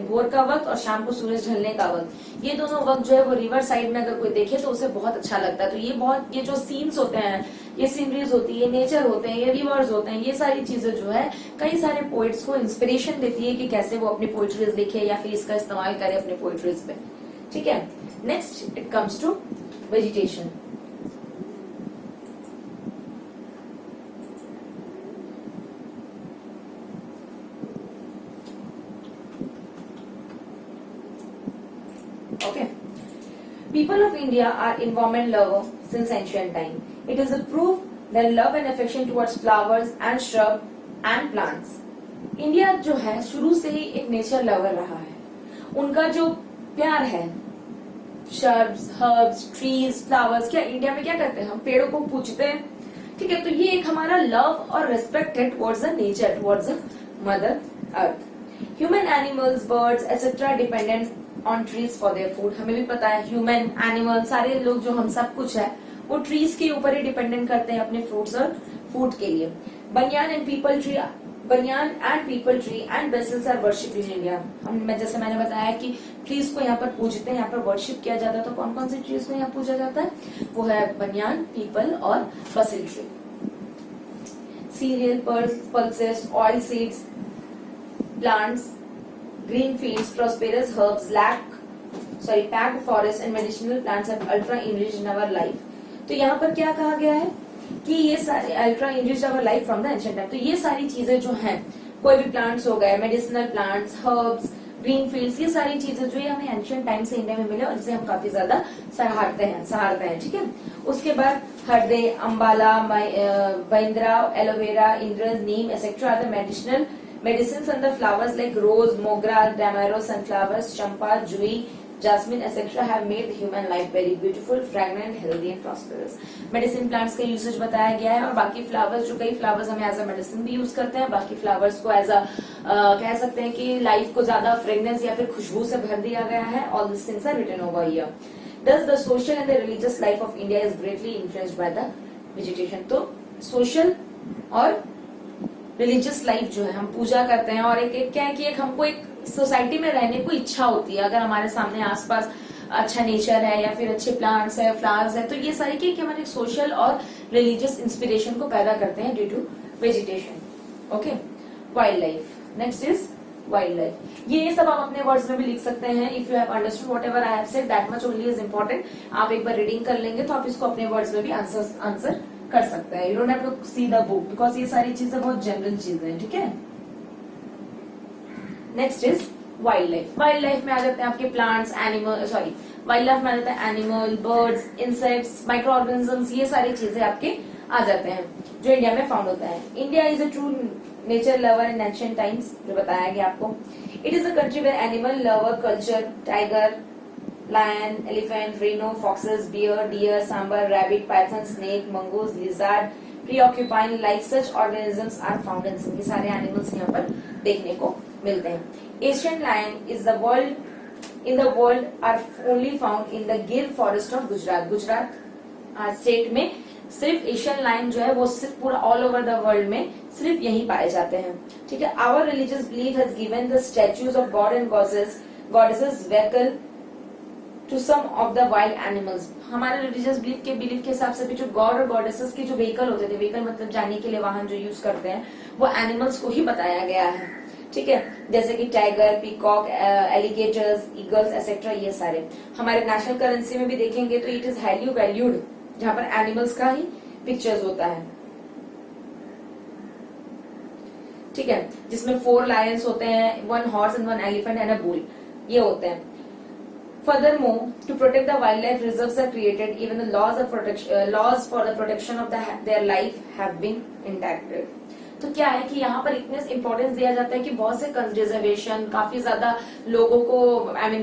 भोर का वक्त और शाम को सूरज ढलने का वक्त, ये दोनों वक्त जो है वो रिवर साइड में अगर कोई देखे तो उसे बहुत अच्छा लगता है. तो ये जो सीन्स होते हैं, ये सीनरीज होती है, ये नेचर होते हैं, ये रिवर्स होते हैं, ये सारी चीजें जो है कई सारे पोइट्स को इंस्पिरेशन देती है कि कैसे वो अपनी पोइट्रीज लिखे या फिर इसका इस्तेमाल करे अपने पोइट्रीज पे. ठीक है. Next it comes to vegetation. Okay. People of India are environment lover since ancient time. It is a proof their love and affection towards flowers and shrub and plants. India जो है शुरू से ही एक nature lover रहा है. उनका जो प्यार है shrubs, herbs, trees, flowers, क्या इंडिया में क्या करते हैं हम पेड़ों को पूजते हैं. ठीक है. तो ये एक हमारा लव और रेस्पेक्ट है towards the nature, towards the mother earth. Human animals, birds, etc. dependent on trees for their food. हमें भी पता है ह्यूमन, एनिमल, सारे लोग जो हम सब कुछ है वो ट्रीज के ऊपर ही डिपेंडेंट करते हैं अपने फ्रूट्स और फूड के लिए. Banyan and peepal tree and basils are worship in India. जैसे मैंने बताया कि ट्रीज को यहाँ पर पूजते हैं, यहाँ पर वर्शिप किया जाता है. तो कौन कौन सी ट्रीज को यहाँ पूजा जाता है? वो है बनियान, पीपल और basil tree. Serial, pulses, oil seeds, plants, green fields, prosperous herbs, packed forests and medicinal plants have ultra enriched our life. तो यहाँ पर क्या कहा गया है कि ये सारे ultra enriched our life from the ancient time. तो ये सारी चीजें जो हैं, कोई भी प्लांट्स हो गए, medicinal plants, herbs, green fields, ये सारी चीजें जो है हमें एंशियंट टाइम से इंडिया में मिले और इसे हम काफी ज्यादा सराहते हैं, ठीक है। उसके बाद हरदे, अम्बाला, बैंद्रा, aloe vera, indraj, neem etcetera are the medicines and the flowers like rose, mogra, damaros, sunflowers, champa, jui, jasmine etc. have made the human life very beautiful, fragrant, healthy and prosperous. Medicine plants का यूसेज बताया गया है और बाकी flowers, जो कई flowers हम as a medicine भी यूज करते हैं, बाकी फ्लावर्स को एज अ कह सकते हैं कि लाइफ को ज्यादा फ्रेग्रेंस या फिर खुशबू से भर दिया गया है. All this things are written over here. Thus the social and the religious life of India is greatly influenced by the vegetation. तो सोशल और रिलीजियस लाइफ जो है, हम पूजा करते हैं और एक क्या है कि एक हमको एक सोसाइटी में रहने को इच्छा होती है. अगर हमारे सामने आसपास अच्छा नेचर है या फिर अच्छे प्लांट्स है, फ्लावर्स है, तो ये सारी क्या कि हमारे सोशल और रिलीजियस इंस्पिरेशन को पैदा करते हैं due to vegetation. Okay. Wild life. Next is wild life. ये सब आप अपने वर्ड्स में भी लिख सकते हैं. If you have understood what ever I have said, that much only is important. आप एक बार रीडिंग कर लेंगे तो आप इसको अपने वर्ड्स में भी आंसर कर सकते हैं. You don't have to see the book because ये सारी चीजें बहुत जनरल चीजें हैं. ठीक है. Next is wild life. Wild life में आ जाते हैं आपके प्लांट्स, एनिमल, वाइल्ड लाइफ में आ जाता है animal, birds, insects, micro organisms, ये सारी चीजें आपके आ जाते हैं जो इंडिया में फाउंड होता है. India is a true nature lover in ancient times, जो बताया गया आपको. It is a country where animal lover culture, tiger, lion, elephant, rhino, foxes, bear, deer, sambar, rabbit, python, snake, mongoose, lizard, preoccupying like such organisms are found in. ये सारे animals यहाँ पर देखने को मिलते हैं. Asian lion is the world are only found in the Gir forest of Gujarat. Gujarat state में सिर्फ एशियन लायन जो है वो सिर्फ पूरा ऑल ओवर द वर्ल्ड में सिर्फ यही पाए जाते हैं. ठीक है. Our religious belief has given the statues of god and goddesses vehicle to some of the wild animals. हमारे रिलीजियस बिलीफ के हिसाब से भी जो गॉड और गॉडेसेस के जो व्हीकल होते थे, व्हीकल मतलब जाने के लिए वाहन जो यूज करते हैं, वो एनिमल्स को ही बताया गया है. ठीक है. जैसे कि tiger, peacock, alligators, eagles etcetera, ये सारे. हमारे नेशनल करेंसी में भी देखेंगे तो इट इज हाईली वैल्यूड, जहां पर एनिमल्स का ही पिक्चर्स होता है. ठीक है. जिसमें 4 लायंस होते हैं, 1 horse and 1 elephant and a bull, ये होते हैं. Furthermore, to protect the wildlife reserves are created, even the laws for the protection of their life have been enacted. तो क्या है कि यहाँ पर इतने इम्पोर्टेंस दिया जाता है कि बहुत से कंजर्वेशन, काफी ज्यादा लोगों को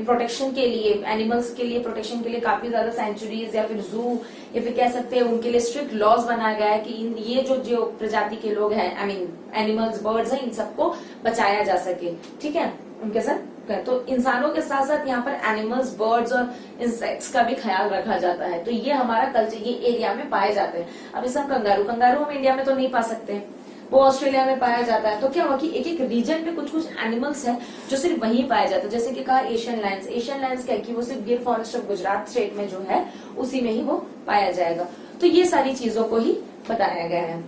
प्रोटेक्शन के लिए, एनिमल्स के लिए प्रोटेक्शन के लिए काफी ज्यादा सेंचुरीज या फिर जू या फिर कह सकते हैं उनके लिए स्ट्रिक्ट लॉज बनाया गया है कि ये जो प्रजाति के लोग हैं, एनिमल्स, बर्ड्स हैं, इन सबको बचाया जा सके. ठीक है. उनके साथ तो इंसानों के साथ साथ यहाँ पर एनिमल्स, बर्ड्स और इंसेक्ट्स का भी ख्याल रखा जाता है. तो ये हमारा कल्चर ये एरिया में पाए जाते हैं. अब जैसे हम कंगारू हम इंडिया में तो नहीं पा सकते, वो ऑस्ट्रेलिया में पाया जाता है. तो क्या हुआ कि एक एक रीजन में कुछ एनिमल्स हैं जो सिर्फ वहीं पाए जाते हैं. जैसे कि कहा एशियन लायंस क्या है कि वो सिर्फ गिर फॉरेस्ट ऑफ गुजरात स्टेट में जो है उसी में ही वो पाया जाएगा. तो ये सारी चीजों को ही बताया गया है.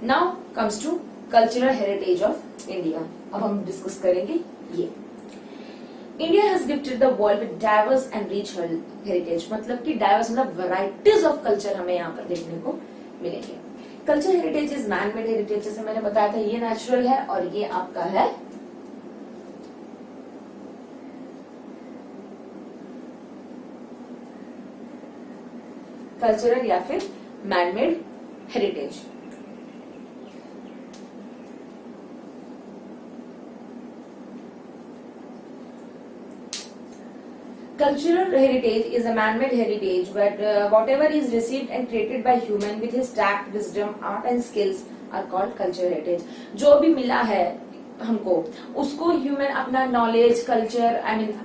Now comes to cultural heritage of India. अब हम डिस्कस करेंगे ये. India has gifted the world with diverse and rich heritage. मतलब कि डाइवर्स मतलब वैरायटीज ऑफ कल्चर हमें यहाँ पर देखने को मिलेंगे. Culture heritage is man made heritage. जैसे मैंने बताया था, ये नेचुरल है और ये आपका है कल्चरल या फिर man made heritage. Cultural heritage is a man-made heritage where whatever is received and created by human with his tact, wisdom, art and skills are called cultural heritage. जो भी मिला है हमको, उसको ह्यूमन अपना नॉलेज, कल्चर,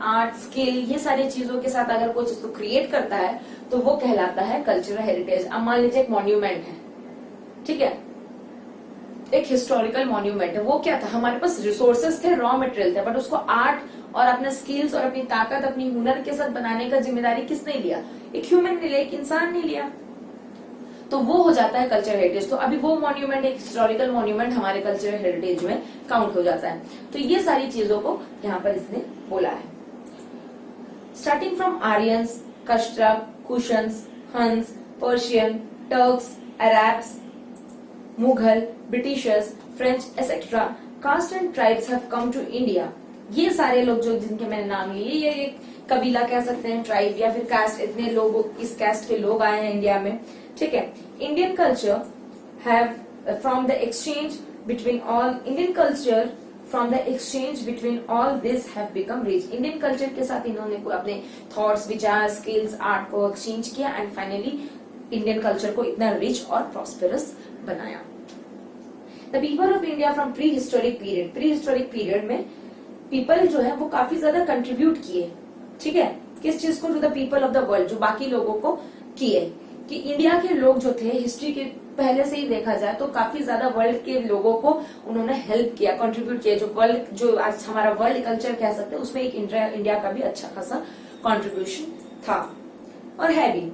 आर्ट, स्किल, ये सारी चीजों के साथ अगर कोई चीज को क्रिएट करता है तो वो कहलाता है कल्चरल हेरिटेज. अब मान लीजिए एक मॉन्यूमेंट है. ठीक है. एक हिस्टोरिकल मॉन्यूमेंट है. वो क्या था, हमारे पास रिसोर्सेस थे, रॉ मटेरियल थे, बट उसको आर्ट और अपने स्किल्स और अपनी ताकत, अपनी हुनर के साथ बनाने का जिम्मेदारी किसने लिया? एक ह्यूमन ने लिया, एक इंसान ने लिया. तो वो हो जाता है कल्चर हेरिटेज। तो अभी वो मॉन्यूमेंट एक हिस्टोरिकल मॉन्यूमेंट हमारे कल्चरल हेरिटेज में काउंट हो जाता है। तो ये सारी चीजों को यहाँ पर इसने बोला है। Starting from Aryans, Kashyap, Kushans, Huns, Persian, Turks, Arabs, Mughal, Britishers, French etcetera, caste and tribes have come to India. ये सारे लोग जो जिनके मैंने नाम लिए, ये एक कबीला कह सकते हैं, ट्राइब या फिर कास्ट, इतने लोग, इस कास्ट के लोग आए हैं इंडिया में। ठीक है। Indian culture have from the exchange between all Indian culture from the exchange between all this have become rich. Indian culture के साथ इन्होंने अपने थॉट्स, विचार, स्किल्स, आर्ट को एक्सचेंज किया एंड फाइनली इंडियन कल्चर को इतना रिच और प्रॉस्पेरस बनाया। The people of India from pre historic period, pre historic period में पीपल जो है वो काफी ज्यादा कंट्रीब्यूट किए। ठीक है। किस चीज को? To the people of the world, जो बाकी लोगों को किए। कि इंडिया के लोग जो थे हिस्ट्री के पहले से ही देखा जाए तो काफी ज्यादा वर्ल्ड के लोगों को उन्होंने हेल्प किया, कंट्रीब्यूट किया। जो वर्ल्ड, जो आज हमारा वर्ल्ड कल्चर कह सकते हैं, उसमें एक इंडिया का भी अच्छा खासा कंट्रीब्यूशन था और है भी।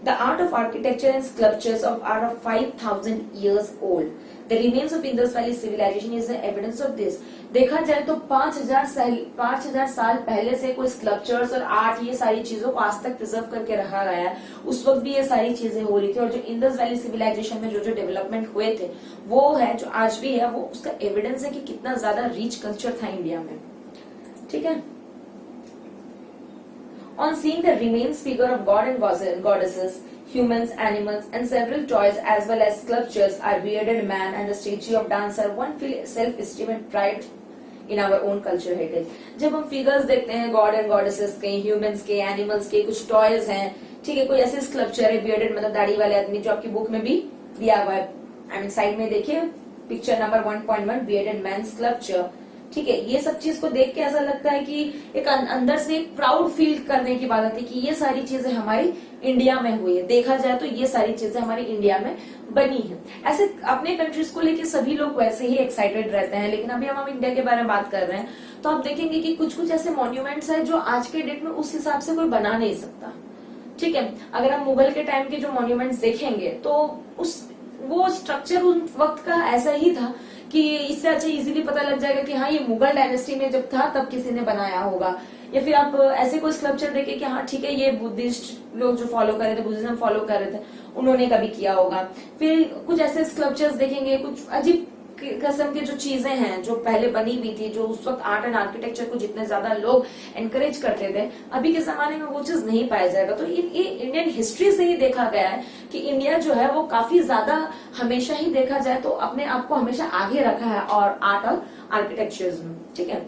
The art of architecture and sculptures of are of 5000 years old. The remains of Indus Valley civilization is the evidence of this. देखा जाए तो 5000 साल पहले से कोई स्कल्पचर्स और आर्ट, ये सारी चीजों को आज तक प्रिजर्व करके रखा गया है। उस वक्त भी ये सारी चीजें हो रही थी और जो इंडस वैली सिविलाइजेशन में जो जो डेवलपमेंट हुए थे वो है, जो आज भी है, वो उसका एविडेंस है कि कितना ज्यादा रिच कल्चर था इंडिया में। ठीक है। On seeing the remains figure of god and goddesses, humans, animals, and several toys as well as sculptures, are bearded man and the statue of dancer, one feel self-esteem and pride in our own culture heritage. जब हम figures देखते हैं God and goddesses के, humans के, animals के, कुछ toys हैं, ठीक है, कोई ऐसे स्कल्पचर है, बियर्डेड मतलब दाढ़ी वाले आदमी, जो आपकी बुक में भी दिया हुआ है, आई मीन साइड में देखिए picture number 1.1, bearded man sculpture. ठीक है। ये सब चीज को देख के ऐसा लगता है कि एक अंदर से प्राउड फील करने की बात आती है कि ये सारी चीजें हमारी इंडिया में हुई है। देखा जाए तो ये सारी चीजें हमारी इंडिया में बनी है। ऐसे अपने कंट्रीज को लेके सभी लोग वैसे ही एक्साइटेड रहते हैं, लेकिन अभी हम इंडिया के बारे में बात कर रहे हैं तो आप देखेंगे कि कुछ कुछ ऐसे मॉन्यूमेंट्स है जो आज के डेट में उस हिसाब से कोई बना नहीं सकता। ठीक है। अगर हम मुगल के टाइम के जो मॉन्यूमेंट्स देखेंगे तो वो स्ट्रक्चर उस वक्त का ऐसा ही था कि इससे अच्छा इजीली पता लग जाएगा कि हाँ ये मुगल डायनेस्टी में जब था तब किसी ने बनाया होगा। या फिर आप ऐसे कोई स्कल्पचर देखे कि हाँ ठीक है ये बुद्धिस्ट लोग जो फॉलो कर रहे थे, बुद्धिज्म फॉलो कर रहे थे, उन्होंने कभी किया होगा। फिर कुछ ऐसे स्कल्पचर्स देखेंगे, कुछ अजीब किस्म की जो चीजें हैं जो पहले बनी हुई थी, जो उस वक्त आर्ट एंड आर्किटेक्चर को जितने ज्यादा लोग एनकरेज करते थे, अभी के जमाने में वो चीज नहीं पाया जाएगा। तो ये इंडियन हिस्ट्री से ही देखा गया है कि इंडिया जो है वो काफी ज्यादा, हमेशा ही देखा जाए तो अपने आप को हमेशा आगे रखा है और आर्ट और आर्किटेक्चर में। ठीक है।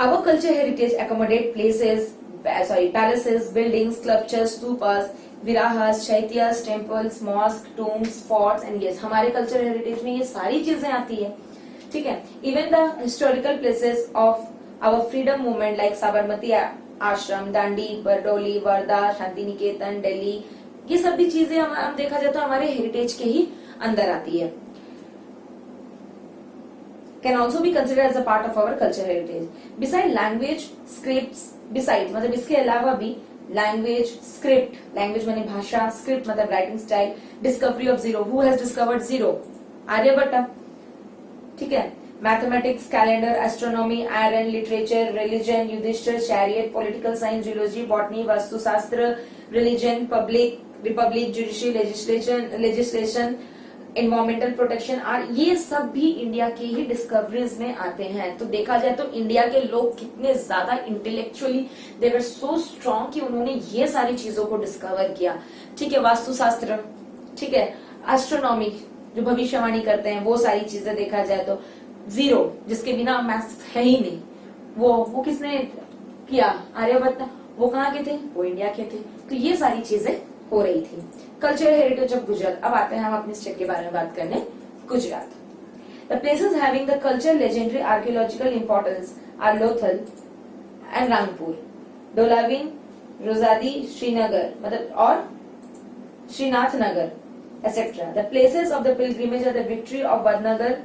Our culture heritage accommodate palaces, buildings, sculptures, stupas, viharas, chaityas, temples, mosque, tombs, forts and yes, हमारे कल्चरल हेरिटेज में ये सारी चीजें आती है। ठीक है। Even the historical places of our freedom movement like Sabarmati Ashram, Dandi, Bardoloi, Wardha, Shanti Niketan, Delhi, ये सब भी चीजें हम देखा जाए तो हमारे हेरिटेज के ही अंदर आती है। Can also be considered as a part of our cultural heritage. Beside language, scripts, beside मतलब इसके अलावा भी लैंग्वेज, स्क्रिप्ट, लैंग्वेज माने भाषा, स्क्रिप्ट मतलब writing style, discovery of zero, who has discovered zero, Aryabhatta. ठीक है। Mathematics, calendar, astronomy, iron, literature, religion, Yudhishthir, chariot, political science, geology, botany, vastushastra, religion, republic, judiciary, legislation, environmental protection are, ये सब भी India की ही discoveries में आते हैं। तो देखा जाए तो इंडिया के लोग कितने ज्यादा इंटेलेक्चुअली दे वर सो स्ट्रॉन्ग कि उन्होंने ये सारी चीजों को डिस्कवर किया। ठीक है। वास्तुशास्त्र, ठीक है, एस्ट्रोनॉमी जो भविष्यवाणी करते हैं, वो सारी चीजें देखा जाए तो जीरो जिसके बिना मैथ्स है ही नहीं, वो किसने किया? आर्यभट्ट। वो कहाँ के थे? वो इंडिया के थे। तो ये सारी चीजें हो रही थी। Cultural heritage of Gujarat. अब आते हैं हम अपने स्टेट के बारे में बात करने, Gujarat. The places having the culture legendary archaeological importance are Lothal and Rangpur, Dholavira, Rojdi, Srinagar मतलब और Srinath Nagar etc. The places of the pilgrimage are the victory of Vadnagar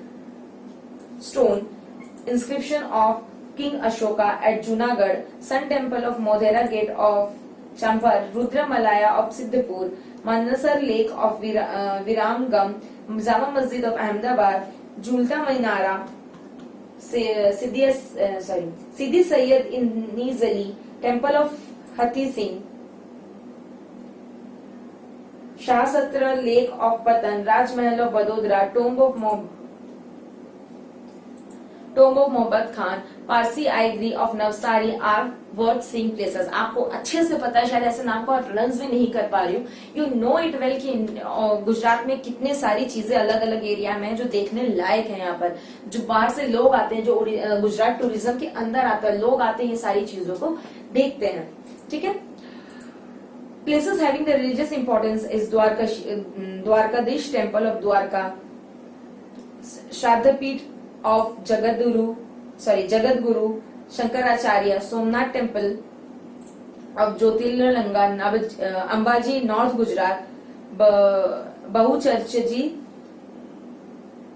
stone, inscription of King Ashoka at Junagadh, Sun Temple of Modhera, Gate of Champaner, Rudramahalaya of Siddhpur, Mansar lake of Viramgam, Jama Masjid of Ahmedabad, Jhulta Minara, Sidi Saiyyed निजली, temple of Hathee Singh, शाह सत्र lake of Patan, Rajmahal of Vadodara, tomb of Mohammad Khan, Parsi ivory of Navsari are worth seeing places. आपको अच्छे से पता है, शायद ऐसे नाम को आप प्रोनाउंस भी नहीं कर पा रही हूँ, यू नो इट वेल कि गुजरात में कितने सारी चीजें अलग अलग एरिया में है जो देखने लायक है। यहाँ पर जो बाहर से लोग आते हैं, जो गुजरात टूरिज्म के अंदर आता है, लोग आते हैं, ये सारी चीजों को देखते हैं। ठीक है, places having the religious importance is Dwarkadish temple of Dwarka, Shraddhapeeth of Jagadguru Shankaracharya, Somnath temple of Jyotirlinga, Ambaji North Gujarat, Bahuchurchji,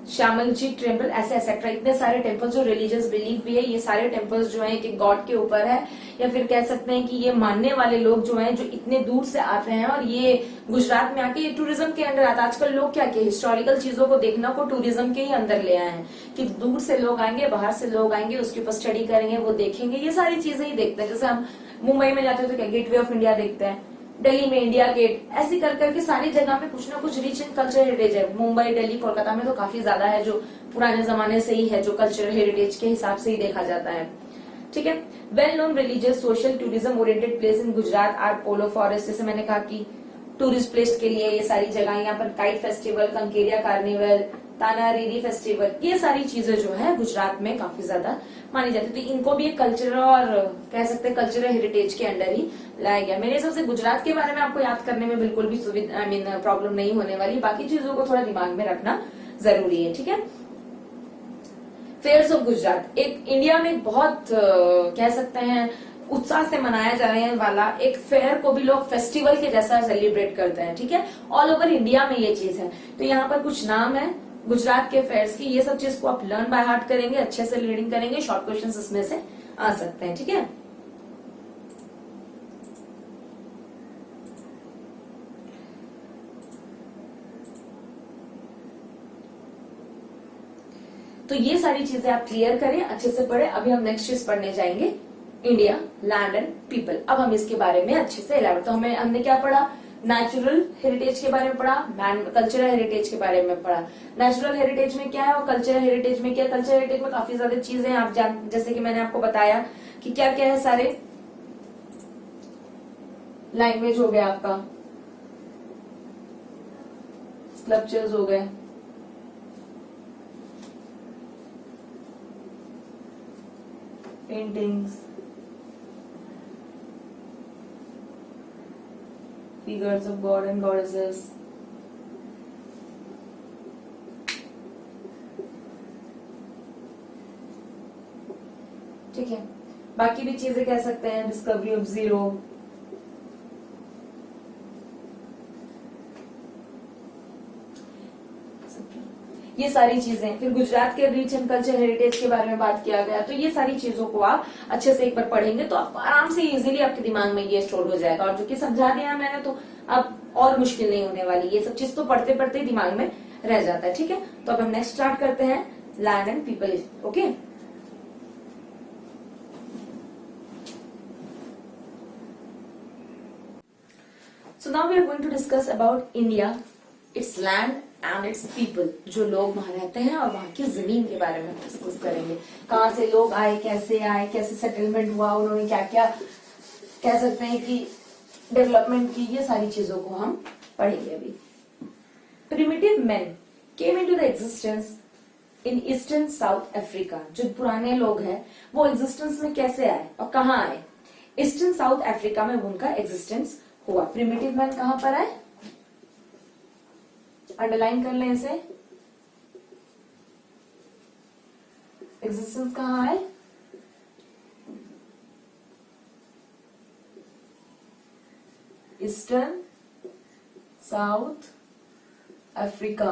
Shyamal ji temple, ऐसे एक्सेट्रा। इतने सारे टेम्पल जो रिलीजियस बिलीफ भी है, ये सारे टेम्पल्स जो हैं कि गॉड के ऊपर है, या फिर कह सकते हैं कि ये मानने वाले लोग जो हैं, जो इतने दूर से आते हैं और ये गुजरात में आके ये टूरिज्म के अंदर आता है। आजकल लोग क्या किया, हिस्टोरिकल चीजों को देखना को टूरिज्म के ही अंदर ले आए हैं कि दूर से लोग आएंगे, बाहर से लोग आएंगे, उसके ऊपर स्टडी करेंगे, वो देखेंगे, ये सारी चीजें ही देखते हैं। जैसे हम मुंबई में जाते हैं तो क्या गेटवे ऑफ इंडिया देखते हैं, दिल्ली में इंडिया गेट, ऐसे कर करके सारी जगह पे कुछ ना कुछ रिच इन कल्चर हेरिटेज है। मुंबई, दिल्ली, कोलकाता में तो काफी ज्यादा है, जो पुराने जमाने से ही है, जो कल्चरल हेरिटेज के हिसाब से ही देखा जाता है। ठीक है, well known religious social tourism oriented place in Gujarat are Polo forest. जैसे मैंने कहा कि टूरिस्ट प्लेस के लिए ये सारी जगह, यहाँ पर काइट फेस्टिवल, कंकेरिया कार्निवल, तानारीरी फेस्टिवल, ये सारी चीजें जो है गुजरात में काफी ज्यादा मानी जाती है। तो इनको भी एक कल्चरल और कह सकते हैं कल्चरल हेरिटेज के अंडर ही लाया गया। मेरे हिसाब से गुजरात के बारे में आपको याद करने में बिल्कुल भी सुविधा प्रॉब्लम नहीं होने वाली, बाकी चीजों को थोड़ा दिमाग में रखना जरूरी है। ठीक है, फेयर्स ऑफ गुजरात एक इंडिया में बहुत कह सकते हैं उत्साह से मनाया जाने वाला एक फेयर को भी लोग फेस्टिवल के जैसा सेलिब्रेट करते हैं। ठीक है, ऑल ओवर इंडिया में ये चीज है। तो यहाँ पर कुछ नाम है गुजरात के फेयर्स की, ये सब चीज को आप लर्न बाय हार्ट करेंगे, अच्छे से रीडिंग करेंगे, शॉर्ट क्वेश्चंस इसमें से आ सकते हैं। ठीक है, तो ये सारी चीजें आप क्लियर करें, अच्छे से पढ़े। अभी हम नेक्स्ट चीज पढ़ने जाएंगे, इंडिया, लैंड एंड पीपल। अब हम इसके बारे में अच्छे से इलेबोरेट, तो हमने क्या पढ़ा, नेचुरल हेरिटेज के बारे में पढ़ा, कल्चरल हेरिटेज के बारे में पढ़ा। नेचुरल हेरिटेज में क्या है और कल्चरल हेरिटेज में क्या है। कल्चरल हेरिटेज में काफी ज्यादा चीजें हैं, आप जैसे कि मैंने आपको बताया कि क्या क्या है, सारे लैंग्वेज हो गया आपका, स्कल्पचर्स हो गए, paintings, figures of god and goddesses, ठीक है। बाकी भी चीजें कह सकते हैं, डिस्कवरी ऑफ जीरो, ये सारी चीजें। फिर गुजरात के रिच एंड कल्चर हेरिटेज के बारे में बात किया गया। तो ये सारी चीजों को आप अच्छे से एक बार पढ़ेंगे तो आप आराम से इजीली आपके दिमाग में ये स्टोर हो जाएगा, और जो कि समझा दिया मैंने तो अब और मुश्किल नहीं होने वाली। ये सब चीज तो पढ़ते पढ़ते दिमाग में रह जाता है। ठीक है, तो अब हम नेक्स्ट स्टार्ट करते हैं, land and people. Okay, so now we are going to discuss about India, its land and its people. जो लोग वहां रहते हैं और वहां की जमीन के बारे में डिस्कस करेंगे। कहाँ से लोग आए, कैसे सेटलमेंट हुआ, उन्होंने क्या क्या कह सकते हैं कि डेवलपमेंट की, ये सारी चीजों को हम पढ़ेंगे अभी। Primitive man came into the existence in eastern south Africa. जो पुराने लोग हैं वो एग्जिस्टेंस में कैसे आए और कहाँ आए, ईस्टर्न साउथ अफ्रीका में उनका एग्जिस्टेंस हुआ। प्रिमिटिव मैन कहाँ पर आए, अंडरलाइन कर लें इसे, एग्जिस्टेंस कहाँ है, eastern south Africa.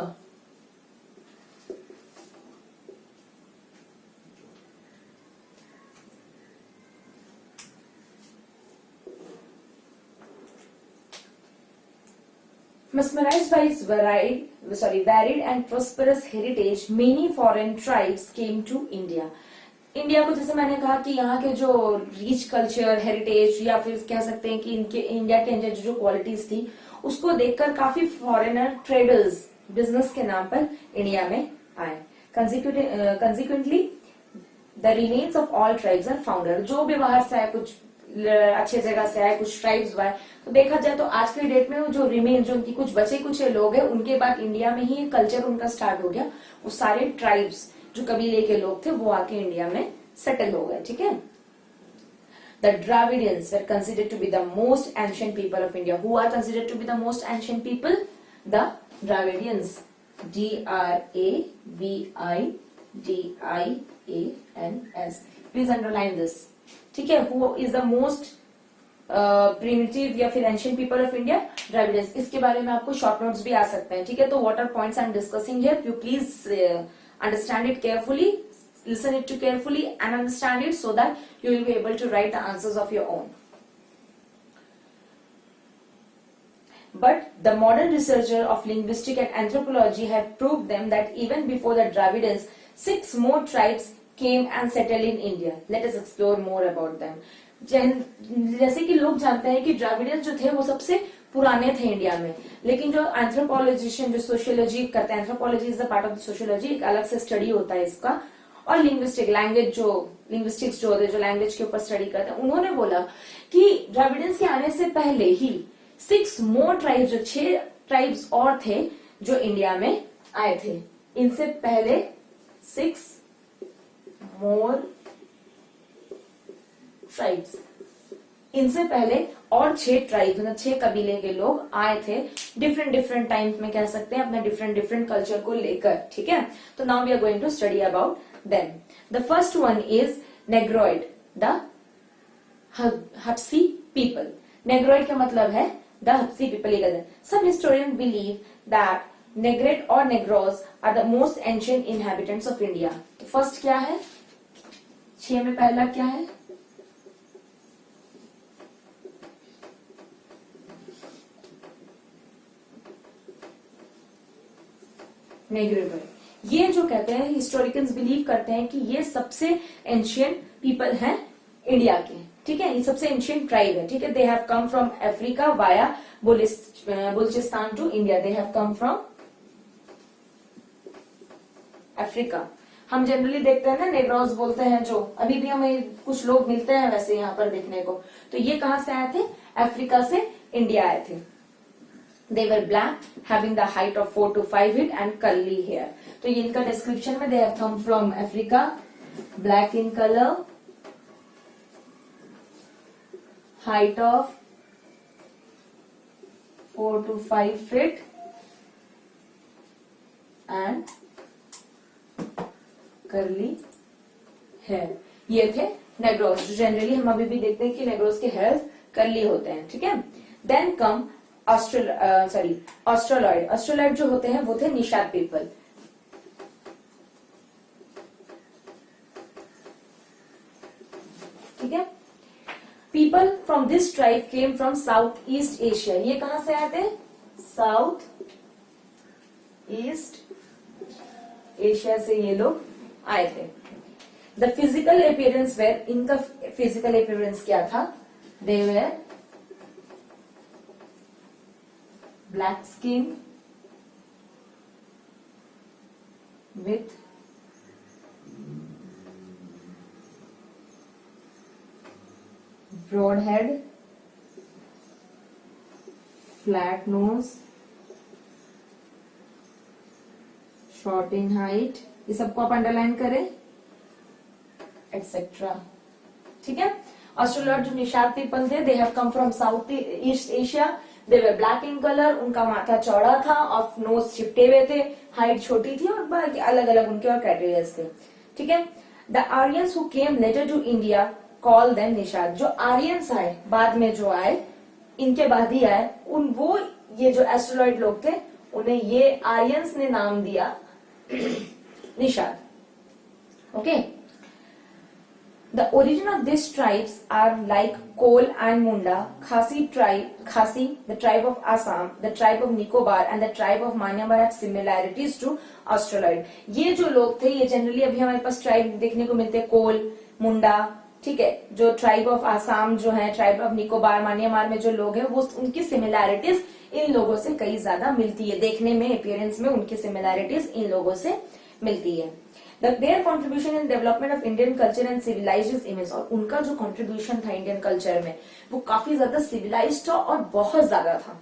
Mesmerized by its varied and prosperous heritage, many foreign tribes came to India. India को जैसे मैंने कहा कि यहाँ के जो रिच कल्चर हेरिटेज या फिर कह सकते हैं कि इनके इंडिया के अंदर जो क्वालिटीज थी उसको देखकर काफी फॉरेनर ट्रेडर्स बिजनेस के नाम पर इंडिया में आए. Consequently the remains of all tribes are founder. जो भी बाहर से आए, कुछ अच्छे जगह से आए, कुछ ट्राइब्स आए, तो देखा जाए तो आज के डेट में जो रिमेन जो उनकी कुछ बचे कुछ लोग हैं, उनके बाद इंडिया में ही कल्चर उनका स्टार्ट हो गया. वो सारे ट्राइब्स जो कबीले के लोग थे वो आके इंडिया में सेटल हो गए. ठीक है. The Dravidians were considered to be the most ancient people of India. Who are considered to be the most ancient people? The Dravidians. DRAVIDIANS. Please underline this. ठीक है. Who is the most primitive या फिर ancient people of India? Dravidians. इसके बारे में आपको short notes भी आ सकते हैं. ठीक है. तो what are points I am discussing here, you please understand it carefully, listen it to carefully and understand it so that you will be able to write the answers of your own. But the modern researcher of linguistics and anthropology have proved them that even before the Dravidians, 6 more tribes came and settled in India. Let us explore more about them. जैसे कि लोग जानते हैं कि द्राविडियंस जो थे वो सबसे पुराने थे इंडिया में, लेकिन जो एंथ्रोपोलॉजिशियन जो सोशियोलॉजी करते हैं, anthropology is a part of the sociology, एक अलग से स्टडी होता है इसका. और लिंग्विस्टिक्स जो होते हैं जो लैंग्वेज के ऊपर स्टडी करते हैं, उन्होंने बोला कि द्राविडियंस के आने से पहले ही 6 मोर ट्राइब्स, जो 6 ट्राइब्स और थे जो इंडिया में आए थे. इनसे पहले 6 मोर ट्राइब्स, इनसे पहले और 6 ट्राइब मतलब 6 कबीले के लोग आए थे डिफरेंट टाइम्स में, कह सकते हैं अपने डिफरेंट कल्चर को लेकर. ठीक है. तो now we are going to study about them. The first one is negroid, the Habshi people. Negroid का मतलब है the Habshi people. Some historian believe that negrito और negroes are the most ancient inhabitants of India. तो first क्या है? 6 में पहला क्या है? नेग्रोइड. ये जो कहते हैं हिस्टोरिकन्स बिलीव करते हैं कि ये सबसे एंशिएंट पीपल हैं इंडिया के. ठीक है. ये सबसे एंशिएंट ट्राइब है. ठीक है. They have come from Africa via Balochistan to India. They have come from Africa. हम जनरली देखते हैं ना नेग्रोस बोलते हैं, जो अभी भी हमें कुछ लोग मिलते हैं वैसे यहाँ पर देखने को. तो ये कहां से आए थे? अफ्रीका से इंडिया आए थे. They were black, having the height of 4 to 5 feet and curly hair. तो ये इनका डिस्क्रिप्शन में, they have come from Africa, black in color, height of 4 to 5 feet and curly hair. ये थे नेग्रोस. जो जनरली हम अभी भी देखते हैं कि नेग्रोस के हेयर कर्ली होते हैं. ठीक है. Then come Australoid. ऑस्ट्रोलॉइड जो होते हैं वो थे निषाद पीपल. ठीक है. People from this tribe came from south east Asia. ये कहां से आए थे? साउथ ईस्ट एशिया से ये लोग आए थे. द फिजिकल अपीयरेंस वेर, इनका फिजिकल अपीयरेंस क्या था? They were black skin with broad head, flat nose, short in height. ये सबको आप अंडरलाइन करें, एक्सेट्रा. ठीक है. ऑस्ट्रोलॉइड जो निषाद पीपल थे, they have come from south east Asia. They were black in color. उनका माथा चौड़ा था और नोज चिपटे हुए थे, हाइट छोटी थी और बाकी अलग अलग उनके और क्राइटेरियाज थे. ठीक है. The Aryans who came later to India call them Nishad. जो आर्यंस आए बाद में, जो आए इनके बाद ही आए, वो ये जो एस्ट्रोलॉइड लोग थे उन्हें ये आर्यंस ने नाम दिया Nishad. Okay. The origin of these tribes are like Kol and Munda, Khasi, the tribe of Assam, the tribe of Nicobar and the tribe of Myanmar have similarities to Australoid. ये जो लोग थे ये जनरली अभी हमारे पास ट्राइब देखने को मिलते हैं, कोल, मुंडा, ठीक है, जो ट्राइब ऑफ आसाम जो है, ट्राइब ऑफ निकोबार, म्यांमार में जो लोग हैं वो उनकी सिमिलैरिटीज इन लोगों से कई ज्यादा मिलती है, देखने में, अपीयरेंस में उनकी सिमिलैरिटीज इन लोगों से मिलती है. Their contribution in development of Indian culture and civilized is immense. और उनका जो contribution था इंडियन कल्चर में वो काफी ज्यादा civilized था और बहुत ज्यादा था.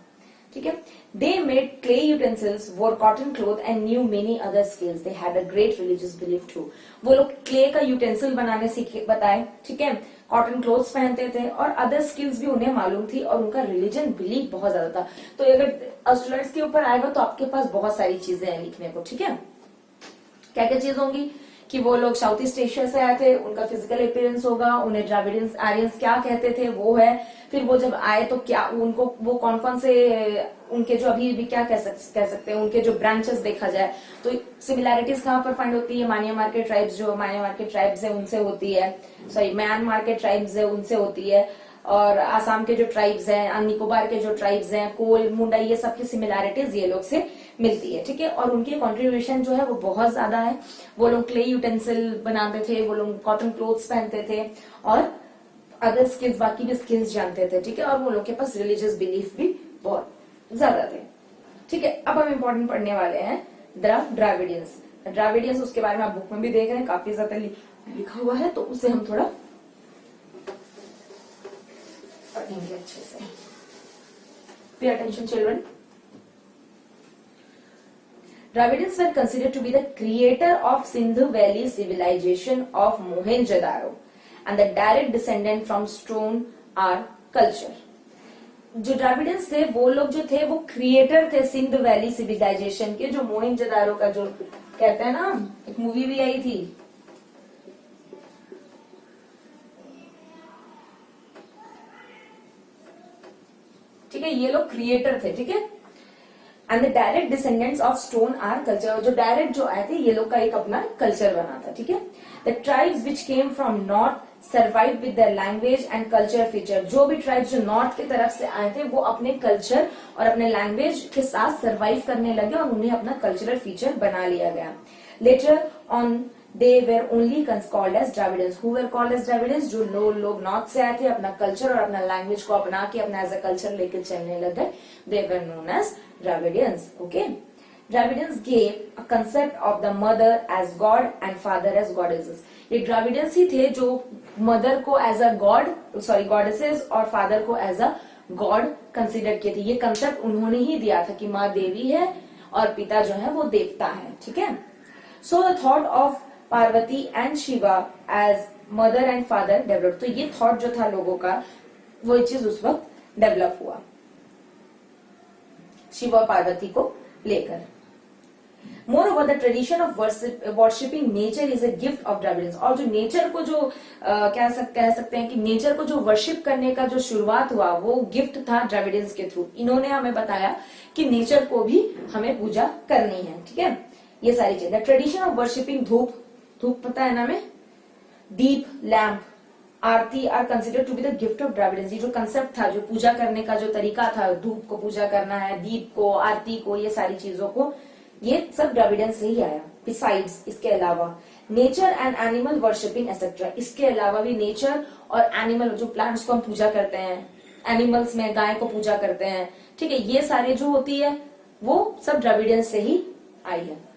ठीक है. They made clay utensils, wore cotton cloth and knew many other skills. They had a great religious belief too. वो लोग clay का utensil बनाने सीखे, बताए, ठीक है, कॉटन क्लोथ्स पहनते थे और अदर स्किल्स भी उन्हें मालूम थी और उनका रिलीजन बिलीफ बहुत ज्यादा था. तो अगर ऑस्ट्रेलियंस के ऊपर आएगा तो आपके पास बहुत सारी चीजें हैं लिखने को. ठीक है. क्या क्या चीज होंगी कि वो लोग साउथ ईस्ट एशिया से आए थे, उनका फिजिकल अपीयरेंस होगा, उन्हें द्राविडियंस आर्यंस क्या कहते थे वो है, फिर वो जब आए तो क्या उनको वो कौन कौन से उनके जो अभी भी क्या कह सकते हैं उनके जो ब्रांचेस देखा जाए तो सिमिलैरिटीज कहाँ पर फाइंड होती है. म्यांमार के ट्राइब्स है उनसे होती है, म्यांमार के ट्राइब्स है उनसे होती है, और आसाम के जो ट्राइब्स हैं, निकोबार के जो ट्राइब्स हैं, कोल, मुंडा, ये सब की सिमिलैरिटीज ये लोग से मिलती है. ठीक है. और उनकी कंट्रीब्यूशन जो है वो बहुत ज्यादा है. वो लोग क्ले यूटेंसिल बनाते थे, वो लोग कॉटन क्लोथ्स पहनते थे और अदर स्किल्स, बाकी भी स्किल्स जानते थे. ठीक है. और वो लोग के पास रिलीजियस बिलीफ भी बहुत ज्यादा थे. ठीक है. अब हम इम्पोर्टेंट पढ़ने वाले हैं द्राविडियंस. उसके बारे में आप बुक में भी देख रहे हैं, काफी ज्यादा लिखा हुआ है, तो उसे हम थोड़ा पढ़ेंगे अच्छे से. Pay attention children. Dravidians were considered to be the creator of Sindhu Valley civilization of Mohenjo-daro and the direct descendant from stone art culture. जो द्राविडियंस थे वो लोग जो थे वो क्रिएटर थे सिंध वैली सिविलाइजेशन के, जो मोहनजोदारो का जो कहते हैं ना, एक मूवी भी आई थी, ठीक है, ये लोग क्रिएटर थे. ठीक है. And the direct descendants of stone art culture, जो डायरेक्ट जो आए थे ये लोग का एक अपना कल्चर बना था. ठीक है. The tribes which came from north survive with their language and culture feature. जो भी ट्राइब्स जो नॉर्थ की तरफ से आए थे वो अपने कल्चर और अपने लैंग्वेज के साथ सर्वाइव करने लगे और उन्हें अपना कल्चरल फीचर बना लिया गया. Later on they were only called as Dravidians. Who were called as Dravidians? जो लोग नॉर्थ से आए थे, अपना कल्चर और अपना लैंग्वेज को अपना के अपना एज अ कल्चर लेकर चलने लगे, they were known as Dravidians. Okay. Dravidians gave a concept of the mother as God and father as goddesses. ये Dravidians ही थे जो मदर को एज अ गॉडेसेस और फादर को एज अ गॉड कंसिडर किए थे. ये कंसेप्ट उन्होंने ही दिया था कि माँ देवी है और पिता जो है वो देवता है. ठीक है. So the thought of Parvati and Shiva as mother and father develop. तो ये थॉट जो था लोगों का वो चीज उस वक्त डेवलप हुआ शिवा और पार्वती को लेकर. More the tradition of worshipping nature is a gift of Dravidians. और जो नेचर को जो कह सकते हैं कि नेचर को जो वर्शिप करने का जो शुरुआत हुआ वो गिफ्ट था द्राविडियंस के थ्रू. इन्होंने हमें बताया कि नेचर को भी हमें पूजा करनी है. ठीक है. ये सारी चीजें. ट्रेडिशन ऑफ वर्शिपिंग धूप पता है ना हमें, deep, lamp, aarti are considered to be the gift of Dravidians. ये जो कंसेप्ट था, जो पूजा करने का जो तरीका था, धूप को पूजा करना है, दीप को, आरती को, ये सारी चीजों को, ये सब द्राविडियंस से ही आया. बिसाइड्स, इसके अलावा nature and animal worshipping etcetera. इसके अलावा भी नेचर और एनिमल, जो प्लांट्स को हम पूजा करते हैं, एनिमल्स में गाय को पूजा करते हैं, ठीक है, ये सारे जो होती है वो सब द्राविडियंस से ही आई है.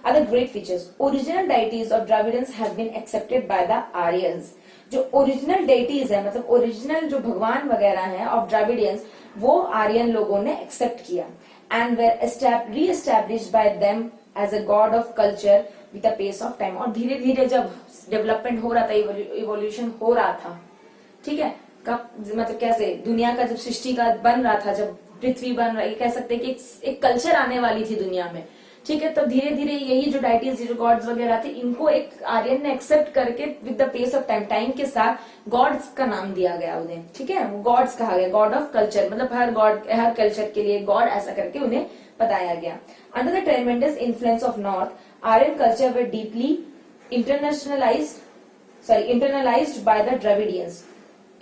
Other great features. Original deities of Dravidians have been accepted by the Aryans. जो ओरिजिनल डेटीज है, मतलब ओरिजिनल जो भगवान वगैरह हैं ऑफ द्राविडियंस, वो आर्यन लोगों ने एक्सेप्ट किया. And were re-established by them as a god of culture with the pace of time. और धीरे धीरे जब डेवलपमेंट हो रहा था, इवोल्यूशन हो रहा था, ठीक है, कब मतलब कैसे दुनिया का जब सृष्टि का बन रहा था, जब पृथ्वी बन रही, कह सकते हैं कि एक कल्चर आने वाली थी दुनिया में. ठीक है. तो धीरे धीरे यही जो डाइटीज, जो गॉड्स वगैरह थे, इनको एक आर्यन ने एक्सेप्ट करके with the pace of time के साथ गॉड्स का नाम दिया गया उन्हें. ठीक है. वो गॉड्स कहा गया, गॉड ऑफ कल्चर, मतलब हर कल्चर के लिए गॉड, ऐसा करके उन्हें बताया गया. Under the tremendous influence of north, Aryan culture were deeply internationalized internalized by the Dravidians.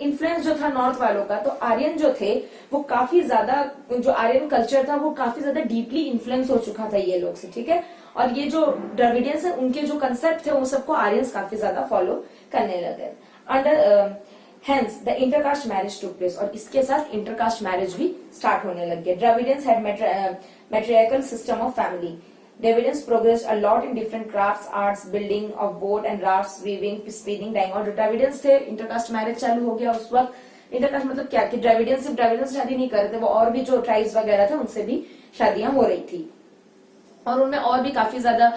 Influence जो था नॉर्थ वालों का, तो आर्यन जो थे वो काफी ज्यादा, जो आर्यन कल्चर था वो काफी ज्यादा डीपली इन्फ्लुएंस हो चुका था ये लोग से, ठीक है। और ये जो द्रविडियंस है उनके जो कंसेप्ट थे वो सबको आर्यंस काफी ज्यादा फॉलो करने लगे। Under hence the intercaste marriage took place, और इसके साथ इंटरकास्ट मैरिज भी स्टार्ट होने लग गया। Dravidians had matriarchal system of family. Dravidians progressed a lot in different crafts, arts, building of boat and rafts, weaving, spinning, dyeing। और जो Dravidians थे, इंटरकास्ट मैरिज चालू हो गया उस वक्त। इंटरकास्ट मतलब क्या कि Dravidians सिर्फ Dravidians शादी नहीं कर रहे थे, वो और भी जो ट्राइब्स वगैरह थे उनसे भी शादियां हो रही थी, और उनमें और भी काफी ज्यादा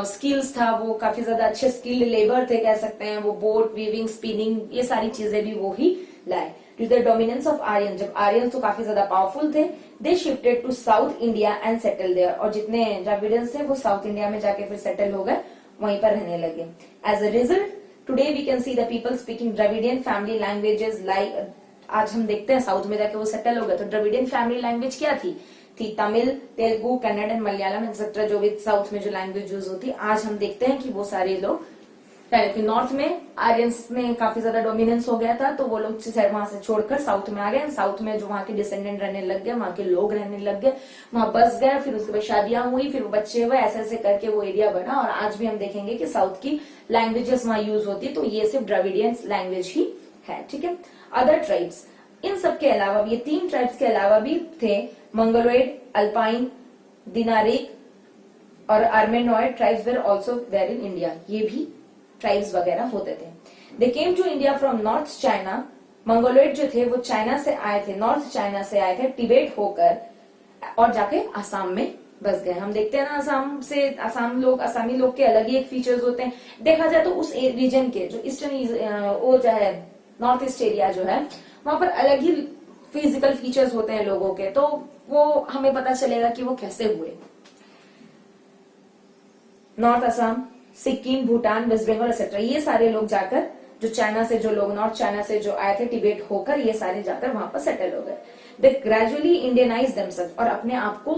स्किल्स था, वो काफी ज्यादा अच्छे स्किल्ड लेबर थे कह सकते हैं। वो बोट, वीविंग, स्पिनिंग, ये सारी चीजें भी वो ही लाए। Due the dominance of Aryan, जब आर्यन तो काफी ज्यादा पावरफुल थे, they shifted to south India and settle there. और जितने द्रविडियंस थे वो साउथ इंडिया में जाके फिर सेटल हो गए, वहीं पर रहने लगे। As a result today we can see the people speaking Dravidian family languages like, आज हम देखते हैं साउथ में जाके वो सेटल हो गए। तो द्रविडियन फैमिली लैंग्वेज क्या थी तमिल, तेलुगु, कन्नड़ एंड मलयालम एक्सेट्रा, जो भी साउथ में जो लैंग्वेज यूज होती, आज हम देखते हैं कि वो सारे लोग, कि नॉर्थ में आर्यंस में काफी ज्यादा डोमिनेंस हो गया था, तो वो लोग वहां से छोड़कर साउथ में आ गए। साउथ में जो वहां के डिसेंडेंट रहने लग गए, वहां के लोग रहने लग गए, वहां बस गए, फिर उसके बाद शादियां हुई, फिर बच्चे हुए, ऐसे ऐसे करके वो एरिया बना। और आज भी हम देखेंगे कि साउथ की लैंग्वेजेस वहां यूज होती है, तो ये सिर्फ द्रविडियन लैंग्वेज ही है, ठीक है। अदर ट्राइब्स, इन सब के अलावा, ये 3 ट्राइब्स के अलावा भी थे मंगोलॉइड, अल्पाइन, दिनारिक और Armenoid tribes were also there in India. ये भी ट्राइब्स वगैरह होते थे। They came to India from North China. Mongoloid जो थे वो चाइना से आए थे, नॉर्थ चाइना से आए थे, तिब्बत होकर, और जाके आसाम में बस गए। हम देखते हैं ना आसाम से, आसामी लोग के अलग ही एक फीचर्स होते हैं। देखा जाए तो उस रीजन के जो ईस्टर्न, वो जो है नॉर्थ ईस्ट एरिया जो है, वहां पर अलग ही फिजिकल फीचर्स होते हैं लोगों के, तो वो हमें पता चलेगा कि वो कैसे हुए। North Assam, Sikkim, Bhutan, west Bengal etcetera, ये सारे लोग जाकर, जो चाइना से जो लोग, नॉर्थ चाइना से जो आए थे तिब्बत होकर, ये सारे जाकर वहां पर सेटल हो गए। दे ग्रेजुअली इंडियनाइज देमसेल्फ, और अपने आप को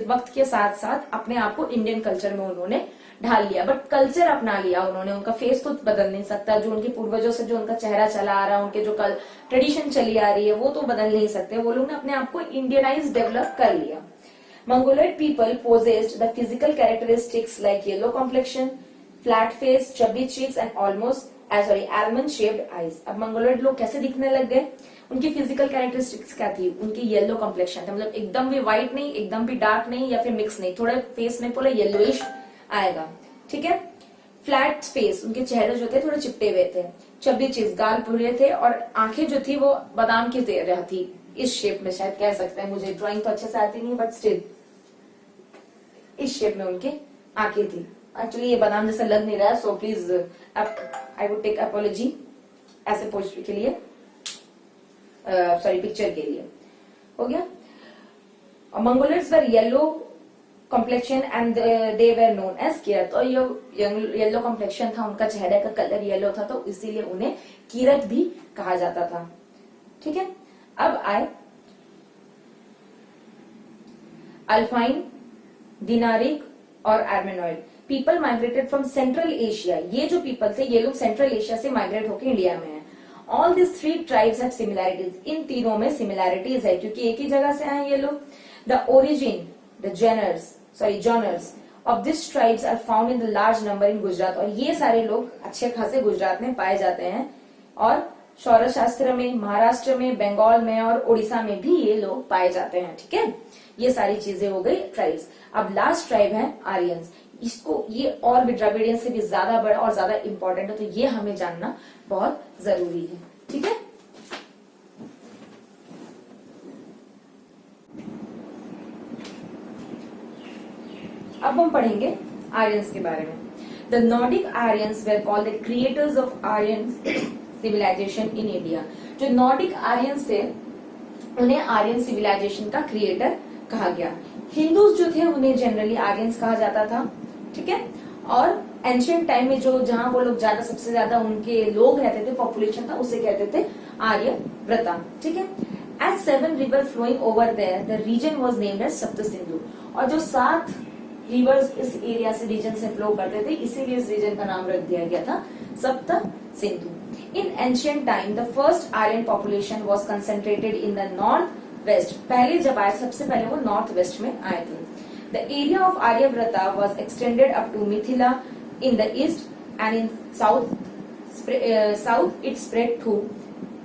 वक्त के साथ साथ अपने आप को इंडियन कल्चर में उन्होंने ढाल लिया। बट कल्चर अपना लिया उन्होंने, उनका फेस तो बदल नहीं सकता, जो उनके पूर्वजों से जो उनका चेहरा चला आ रहा है, उनके जो ट्रेडिशन चली आ रही है, वो तो बदल नहीं सकते। वो लोग ने अपने आप को इंडियनाइज डेवलप कर लिया। Mongoloid people possessed the physical characteristics like yellow complexion, flat face, chubby cheeks and almond shaped eyes। अब मंगोलॉइड लोग कैसे दिखने लग गए? उनकी फिजिकल कैरेक्टरिस्टिक्स क्या थी? उनकी येलो कॉम्प्लेक्शन था, मतलब एकदम भी व्हाइट नहीं, एकदम भी डार्क नहीं, या फिर मिक्स नहीं, थोड़ा फेस में पूरा येलोइश आएगा, ठीक है। फ्लैट फेस, उनके चेहरे जो थे थोड़े चिपटे हुए थे। चब्बी चीज, गाल पूरे थे, और आंखें जो थी वो बादाम की तरह थी, इस शेप में शायद कह सकते हैं। मुझे ड्राइंग तो अच्छे से आती नहीं, बट स्टिल इस शेप में उनके आंखें थी। एक्चुअली ये बादाम जैसा लग नहीं रहा है, so please I would take apology ऐसे पोस्ट के लिए, सॉरी पिक्चर के लिए। हो गया। Mongoloids were yellow complexion and they were known as Kirat. और ये येलो कॉम्प्लेक्शन था, उनका चेहरे का कलर येलो था, तो इसीलिए उन्हें किरत भी कहा जाता था, ठीक है। अब आए अल्पाइन, दिनारिक और Armenoid. People migrated from Central Asia. ये जो पीपल थे ये लोग सेंट्रल एशिया से माइग्रेट होकर इंडिया में है। All this 3 tribes have similarities. इन तीनों में सिमिलैरिटीज है, क्योंकि एक ही जगह से आए ये लोग। The origin, the genres of this tribes are found in the large number in Gujarat. और ये सारे लोग अच्छे खासे गुजरात में पाए जाते हैं, और सौराष्ट्र में, महाराष्ट्र में, बंगाल में और उड़ीसा में भी ये लोग पाए जाते हैं, ठीक है। ये सारी चीजें हो गई ट्राइब्स। अब लास्ट ट्राइब है आर्यंस। इसको, ये और भी द्रविडियन से भी ज्यादा बड़ा और ज्यादा इंपॉर्टेंट है, तो ये हमें जानना बहुत जरूरी है, ठीक है। अब हम पढ़ेंगे आर्यंस के बारे में। The Nordic Aryans were called the creators of Aryan civilization in India. जो नॉर्डिक आर्यंस थे उन्हें आर्यन सिविलाइजेशन का क्रिएटर कहा गया। हिंदूज जो थे उन्हें जनरली आर्यंस कहा जाता था, ठीक है। और एंशियंट टाइम में जो जहां वो लोग ज्यादा, सबसे ज्यादा उनके लोग रहते थे, पॉपुलेशन था, उसे कहते थे आर्यव्रता, ठीक है। As 7 river flowing over there the region was named as Sapta Sindhu. और जो 7 रिवर्स इस एरिया से रीजन से फ्लो करते थे, इसीलिए इस रीजन का नाम रख दिया गया था Sapta Sindhu. In ancient time the first Aryan population was concentrated in the north west. पहले जब आए सबसे पहले वो नॉर्थ वेस्ट में आए थे। The area of Aryavarta was extended up to Mithila in the east and in south it spread through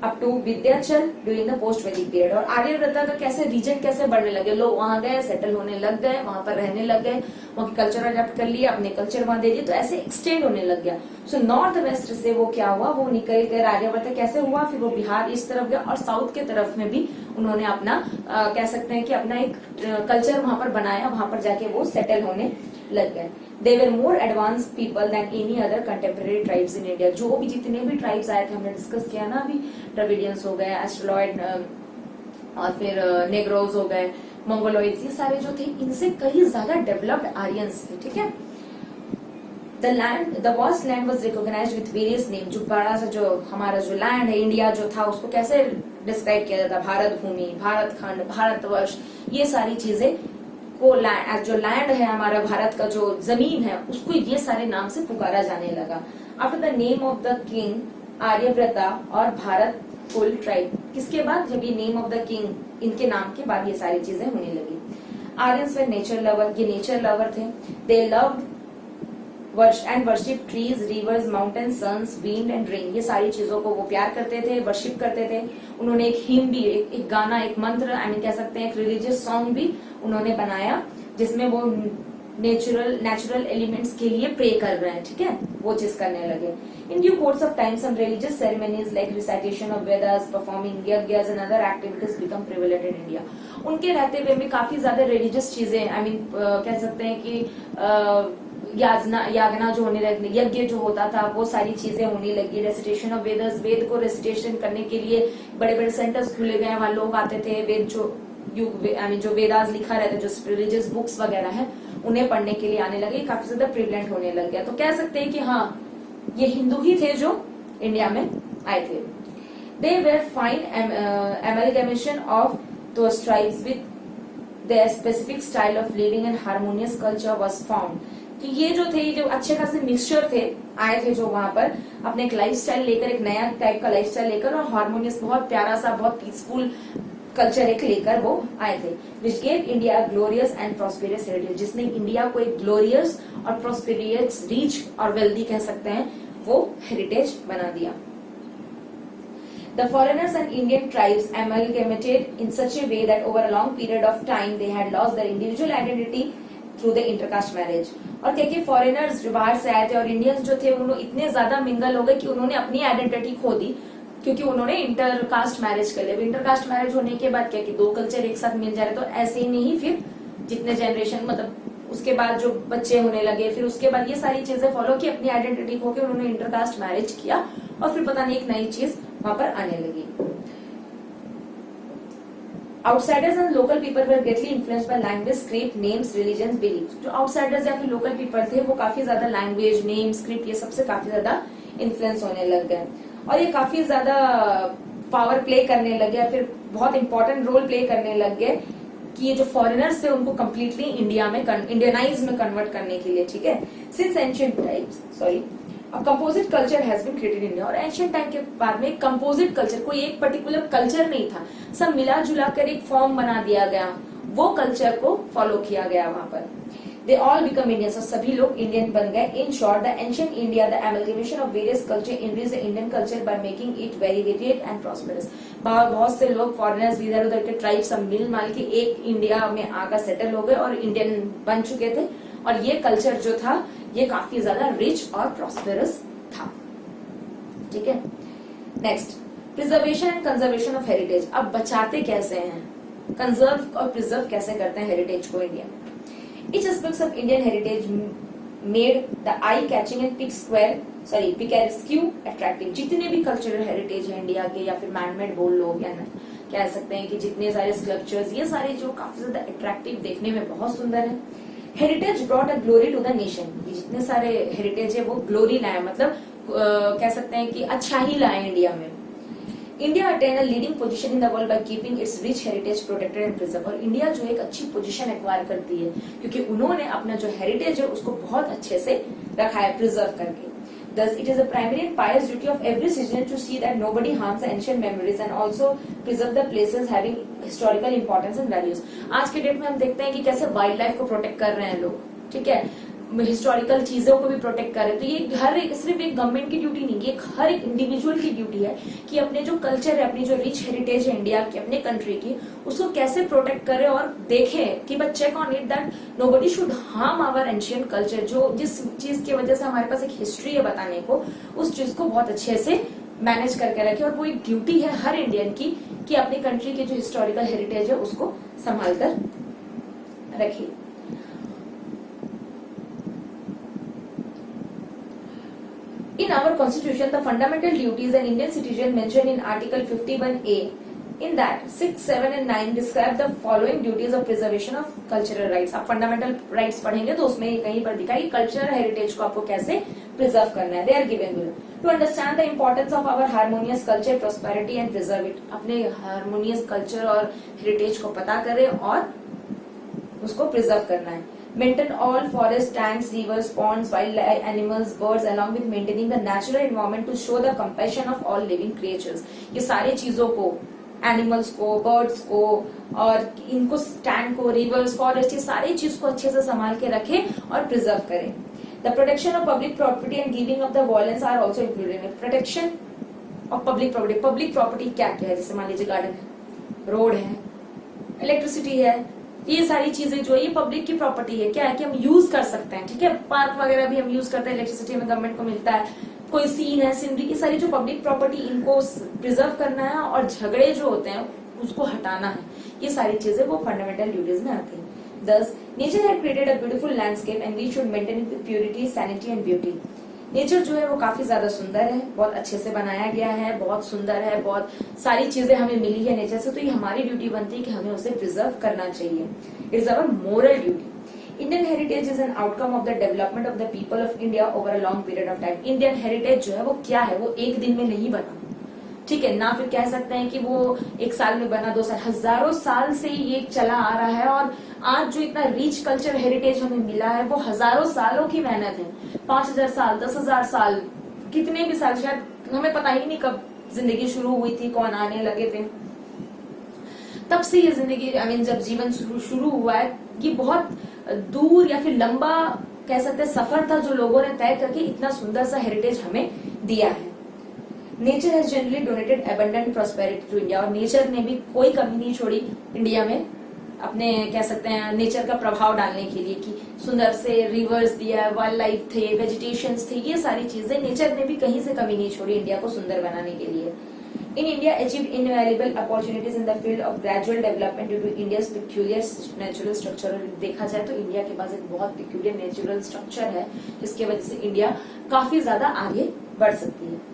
up to Vindhyachal during the post Vedic period. और आर्यव्रता का कैसे रीजन कैसे बढ़ने लगे, लोग वहां गए, सेटल होने लग गए, वहां पर रहने लग गए, वहां की कल्चर अडॉप्ट कर लिया, अपने कल्चर वहां दे दिए, तो ऐसे एक्सटेंड होने लग गया। सो नॉर्थ वेस्ट से वो क्या हुआ, वो निकल कर आर्यव्रता कैसे हुआ, फिर वो बिहार इस तरफ गया और साउथ के तरफ में भी उन्होंने अपना कह सकते हैं कि अपना एक कल्चर वहां पर बनाया, वहां पर जाके वो सेटल होने लग गए। They were more advanced people than any other contemporary tribes in India। जो भी जितने भी ट्राइब्स आए थे, हमने डिस्कस किया ना अभी, द्रविडियंस हो गए, एस्ट्रोलॉइड और फिर नेग्रोज हो गए, मंगोलॉइड्स, ये सारे जो थे इनसे कहीं ज्यादा डेवलप्ड आर्यंस थे, ठीक है। The vast land was recognized with various names। जो बड़ा सा जो हमारा जो लैंड है, इंडिया जो था, उसको कैसे डिस्क्राइब किया जाता, भारत भूमि, भारत खंड, भारतवर्ष, ये सारी चीजें को जो लैंड है हमारा भारत का, जो जमीन है, उसको ये सारे नाम से पुकारा जाने लगा। After the name of the king Aryavarta और भारत कुल ट्राइब, किसके बाद, जब ये नेम ऑफ द किंग इनके नाम के बाद ये सारी चीजें होने लगी। आर्यंस वे नेचर लवर, ये नेचर लवर थे। They loved and worship trees, rivers, mountain, suns, wind and rain, ये सारी चीजों को वो प्यार करते थे, वर्शिप करते थे। उन्होंने एक हिम भी, एक गाना, एक मंत्र, आई मीन कह सकते हैं एक रिलीजियस सॉन्ग भी उन्होंने बनाया, जिसमें वो नेचुरल एलिमेंट्स के लिए प्रे कर रहे हैं, ठीक है, वो चीज करने लगे। In due course of time some religious ceremonies like recitation of Vedas, performing yagnas and other activities become prevalent in India. उनके रहते हुए भी काफी ज्यादा रिलीजियस चीजें, आई मीन कह सकते हैं कि यागना जो होने लगे, यज्ञ जो होता था, वो सारी चीजें होने लगी। रेसिटेशन ऑफ वेदस, वेद को रेसिटेशन करने के लिए बड़े बड़े सेंटर्स खुले गए, वहां लोग आते थे, वेद जो आई मीन जो वेदास लिखा रहता है, जो रिलीजियस बुक्स वगैरह है, उन्हें पढ़ने के लिए आने लगे, काफी ज्यादा प्रिवलेंट होने लग गया। तो कह सकते हैं कि हाँ, ये हिंदू ही थे जो इंडिया में आए थे। They were fine amalgamation of those tribes with their specific style of living and harmonious culture was found. कि ये जो थे, जो अच्छे खासे मिक्सचर थे, आए थे जो वहां पर अपने एक लाइफस्टाइल लेकर, एक नया टाइप का लाइफस्टाइल लेकर, और हार्मोनियस, बहुत प्यारा सा, बहुत पीसफुल कल्चर एक लेकर वो आए थे। Which gave India glorious and prosperous heritage, जिसने इंडिया को एक ग्लोरियस और प्रॉस्पेरियस, रिच और वेल्दी कह सकते हैं, वो हेरिटेज बना दिया। The foreigners and Indian tribes amalgamated in such a way that over a long period of time they had lost their individual identity through the intercaste marriage। और क्या foreigners जो बाहर से आए थे और इंडियंस जो थे, उन्होंने इतने ज्यादा मिंगल हो गए कि उन्होंने अपनी आइडेंटिटी खो दी, क्योंकि उन्होंने इंटरकास्ट मैरिज कर लिया। इंटरकास्ट मैरिज होने के बाद क्या कि दो कल्चर एक साथ मिल जा रहे, तो ऐसे ही नहीं, फिर जितने जनरेशन, मतलब उसके बाद जो बच्चे होने लगे, फिर उसके बाद ये सारी चीजें फॉलो की, अपनी आइडेंटिटी खो के उन्होंने इंटरकास्ट मैरिज किया, और फिर पता नहीं एक नई चीज वहां पर आने लगी। Outsiders and local people were greatly influenced by language, script, names, religion, belief. जो आउटसाइडर्स या फिर लोकल पीपल थे, वो काफी ज्यादा लैंग्वेज, नेम, स्क्रिप्ट, ये सबसे काफी ज्यादा इन्फ्लुएंस होने लग गए, और ये काफी ज्यादा पावर प्ले करने लग गया, फिर बहुत इंपॉर्टेंट रोल प्ले करने लग गए कि ये जो फॉरेनर्स थे उनको कंप्लीटली इंडिया में इंडियनाइज में कन्वर्ट करने के लिए, ठीक है। Since ancient times composite culture has been created in India. और एंशिएंट टाइम के बाद में कंपोजिट कल्चर, कोई एक पर्टिकुलर कल्चर नहीं था, सब मिला जुला कर एक फॉर्म बना दिया गया, वो कल्चर को फॉलो किया गया वहां पर। दे ऑल बिकम इंडियंस, और सभी लोग इंडियन बन गए। In short, the ancient India, the amalgamation of various culture enrich the Indian culture by making it variegated and prosperous. बहुत से लोग फॉरेनर्स, इधर उधर के ट्राइब सब मिल माल के एक इंडिया में आकर सेटल हो गए और इंडियन बन चुके थे, और ये कल्चर जो था ये काफी ज्यादा रिच और प्रॉस्पेरस था, ठीक है। Next, preservation and conservation of heritage. अब बचाते कैसे हैं, कंजर्व और प्रिजर्व कैसे करते हैं हेरिटेज को इंडिया में। Each aspects of Indian heritage made the eye-catching and picturesque attractive। जितने भी कल्चरल हेरिटेज है इंडिया के, या फिर मैनमेड बोल लो, या कह सकते हैं कि जितने सारे स्कल्पचर्स, ये सारे जो काफी ज्यादा अट्रैक्टिव, देखने में बहुत सुंदर है। Heritage brought a glory to the nation. जितने सारे हेरिटेज है वो ग्लोरी लाए, मतलब कह सकते हैं कि अच्छा ही लाए इंडिया में। India attain a leading position in the world by keeping it's rich heritage protected and preserve. और इंडिया जो एक अच्छी पोजीशन एक्वायर करती है क्योंकि उन्होंने अपना जो हेरिटेज है उसको बहुत अच्छे से रखा है, प्रिजर्व करके। Thus, it is a primary and pious duty of every citizen to see that nobody harms the ancient memories and also preserve the places having historical importance and values. आज के डेट में हम देखते हैं कि कैसे wild life को protect कर रहे हैं लोग, ठीक है, हिस्टोरिकल चीजों को भी प्रोटेक्ट कर रहे हैं। तो ये हर एक, सिर्फ एक गवर्नमेंट की ड्यूटी नहीं, ये हर एक इंडिविजुअल की ड्यूटी है कि अपने जो कल्चर है, अपनी जो रिच हेरिटेज है इंडिया की, अपने कंट्री की, उसको कैसे प्रोटेक्ट करे और देखें कि but check on it that nobody should harm our ancient culture. जो जिस चीज की वजह से हमारे पास एक हिस्ट्री है बताने को, उस चीज को बहुत अच्छे से मैनेज करके रखे। और वो एक ड्यूटी है हर इंडियन की कि अपनी कंट्री की जो हिस्टोरिकल हेरिटेज है उसको संभाल कर रखे। In our constitution, the fundamental duties an Indian citizen mentioned in Article 51A, in that 6, 7 and 9 describe the following duties of preservation of cultural rights. आप fundamental rights पढ़ेंगे तो उसमें कहीं पर दिखा कि cultural heritage को आपको कैसे preserve करना है। They are given below. To understand the importance of our harmonious culture, prosperity and preserve it. अपने harmonious culture और heritage को पता करें और उसको preserve करना है। Maintain all forests, tanks, rivers, ponds, wild animals, birds, along with maintaining the natural environment to show the compassion of all living creatures. ये सारी चीजों को, एनिमल्स को, बर्ड्स को और इनको, टैंक को, रिवर्स, फॉरेस्ट, ये सारी चीज को अच्छे से संभाल के रखें और प्रिजर्व करें। The protection of public property and giving of the violence are also included in protection of public property. Public property क्या क्या है? जैसे मान लीजिए गार्डन है, रोड है, इलेक्ट्रिसिटी है, ये सारी चीजें जो है ये पब्लिक की प्रॉपर्टी है। क्या है कि हम यूज कर सकते हैं, ठीक है, पार्क वगैरह भी हम यूज करते हैं, इलेक्ट्रिसिटी में गवर्नमेंट को मिलता है, कोई सीन है, सीनरी, ये सारी जो पब्लिक प्रॉपर्टी, इनको प्रिजर्व करना है और झगड़े जो होते हैं उसको हटाना है। ये सारी चीजें वो फंडामेंटल ड्यूटीज में आती है। Thus, nature had created a beautiful landscape and we should maintain it with purity, sanity and beauty. Nature जो है वो काफी ज्यादा सुंदर है, बहुत अच्छे से बनाया गया है, बहुत सुंदर है, बहुत सारी चीजें हमें मिली है नेचर से, तो ये हमारी ड्यूटी बनती है कि हमें उसे प्रिजर्व करना चाहिए। It is our moral duty. Indian heritage is an outcome of the development of the people of India over a long period of time. Indian heritage जो है वो क्या है, वो एक दिन में नहीं बना, ठीक है ना, फिर कह सकते हैं कि वो एक साल में बना, 2 साल, हजारों साल से ये चला आ रहा है। और आज जो इतना रिच कल्चर हेरिटेज हमें मिला है वो हजारों सालों की मेहनत है। 5000 साल, 10,000 साल, कितने भी साल, शायद हमें पता ही नहीं कब जिंदगी शुरू हुई थी, कौन आने लगे थे, तब से ये जिंदगी, जब जीवन शुरू हुआ है, ये बहुत दूर या फिर लंबा कह सकते सफर था जो लोगों ने तय करके इतना सुंदर सा हेरिटेज हमें दिया है। Nature has generally donated abundant prosperity to India. और नेचर ने भी कोई कमी नहीं छोड़ी इंडिया में अपने, कह सकते हैं, नेचर का प्रभाव डालने के लिए, कि सुंदर से रिवर्स दिया, वाइल्ड लाइफ थे, वेजिटेशंस थे, ये सारी चीजें नेचर ने भी कहीं से कमी नहीं छोड़ी इंडिया को सुंदर बनाने के लिए। In India achieve invaluable opportunities in the field of gradual development due to India's peculiar natural structure. देखा जाए तो इंडिया के पास एक बहुत पिक्यूलियर नेचुरल स्ट्रक्चर है, जिसकी वजह से इंडिया काफी ज्यादा आगे बढ़ सकती है।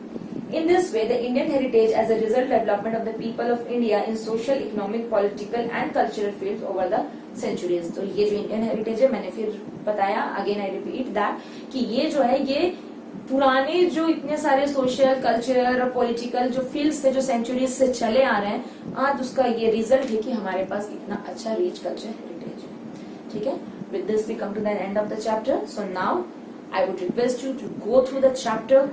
In this way, the Indian heritage as a result development of the people of India in social, economic, political and cultural fields over the centuries. तो ये जो इंडियन हेरिटेज है, मैंने फिर बताया, अगेन आई रिपीट दैट, कि ये जो है ये पुराने जो इतने सारे सोशल, कल्चरल और पॉलिटिकल जो फील्ड्स थे जो सेंचुरीज से चले आ रहे हैं, आज उसका ये रिजल्ट है कि हमारे पास इतना अच्छा रिच कल्चर हेरिटेज है। ठीक है, with this we come to the end of the chapter. So now I would request you to go through the chapter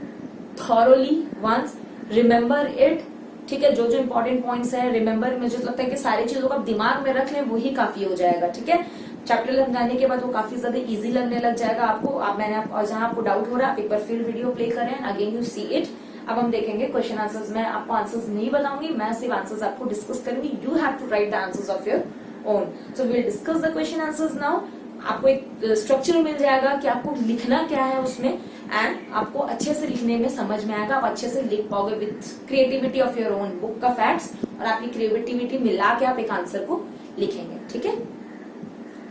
thoroughly once, remember it, ठीक है, जो जो इंपॉर्टेंट पॉइंट्स है रिमेम्बर, मुझे लगता है कि सारी चीजों को आप दिमाग में रख लें, वही काफी हो जाएगा। ठीक है, चैप्टर समझाने के बाद वो काफी ज्यादा इजी लगने लग जाएगा आपको। आप जहां आपको डाउट हो रहा है, आप एक बार फिर वीडियो प्ले करें, अगेन यू सी इट। अब हम देखेंगे क्वेश्चन आंसर्स। मैं आपको आंसर्स नहीं बताऊंगी, मैं सिर्फ आंसर्स आपको डिस्कस करूंगी। You have to write the answers of your own. So we will discuss the question answers now. आपको एक स्ट्रक्चर मिल जाएगा कि आपको लिखना क्या है उसमें, एंड आपको अच्छे से लिखने में समझ में आएगा, आप अच्छे से लिख पाओगे with creativity of your own, book का फैक्ट्स और आपकी क्रिएटिविटी मिला के आप एक आंसर को लिखेंगे। ठीक है,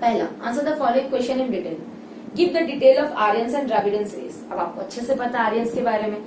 पहला, answer the following question in detail. Give the detail of Aryans and Dravidians race. अब आपको अच्छे से पता आर्यंस के बारे में।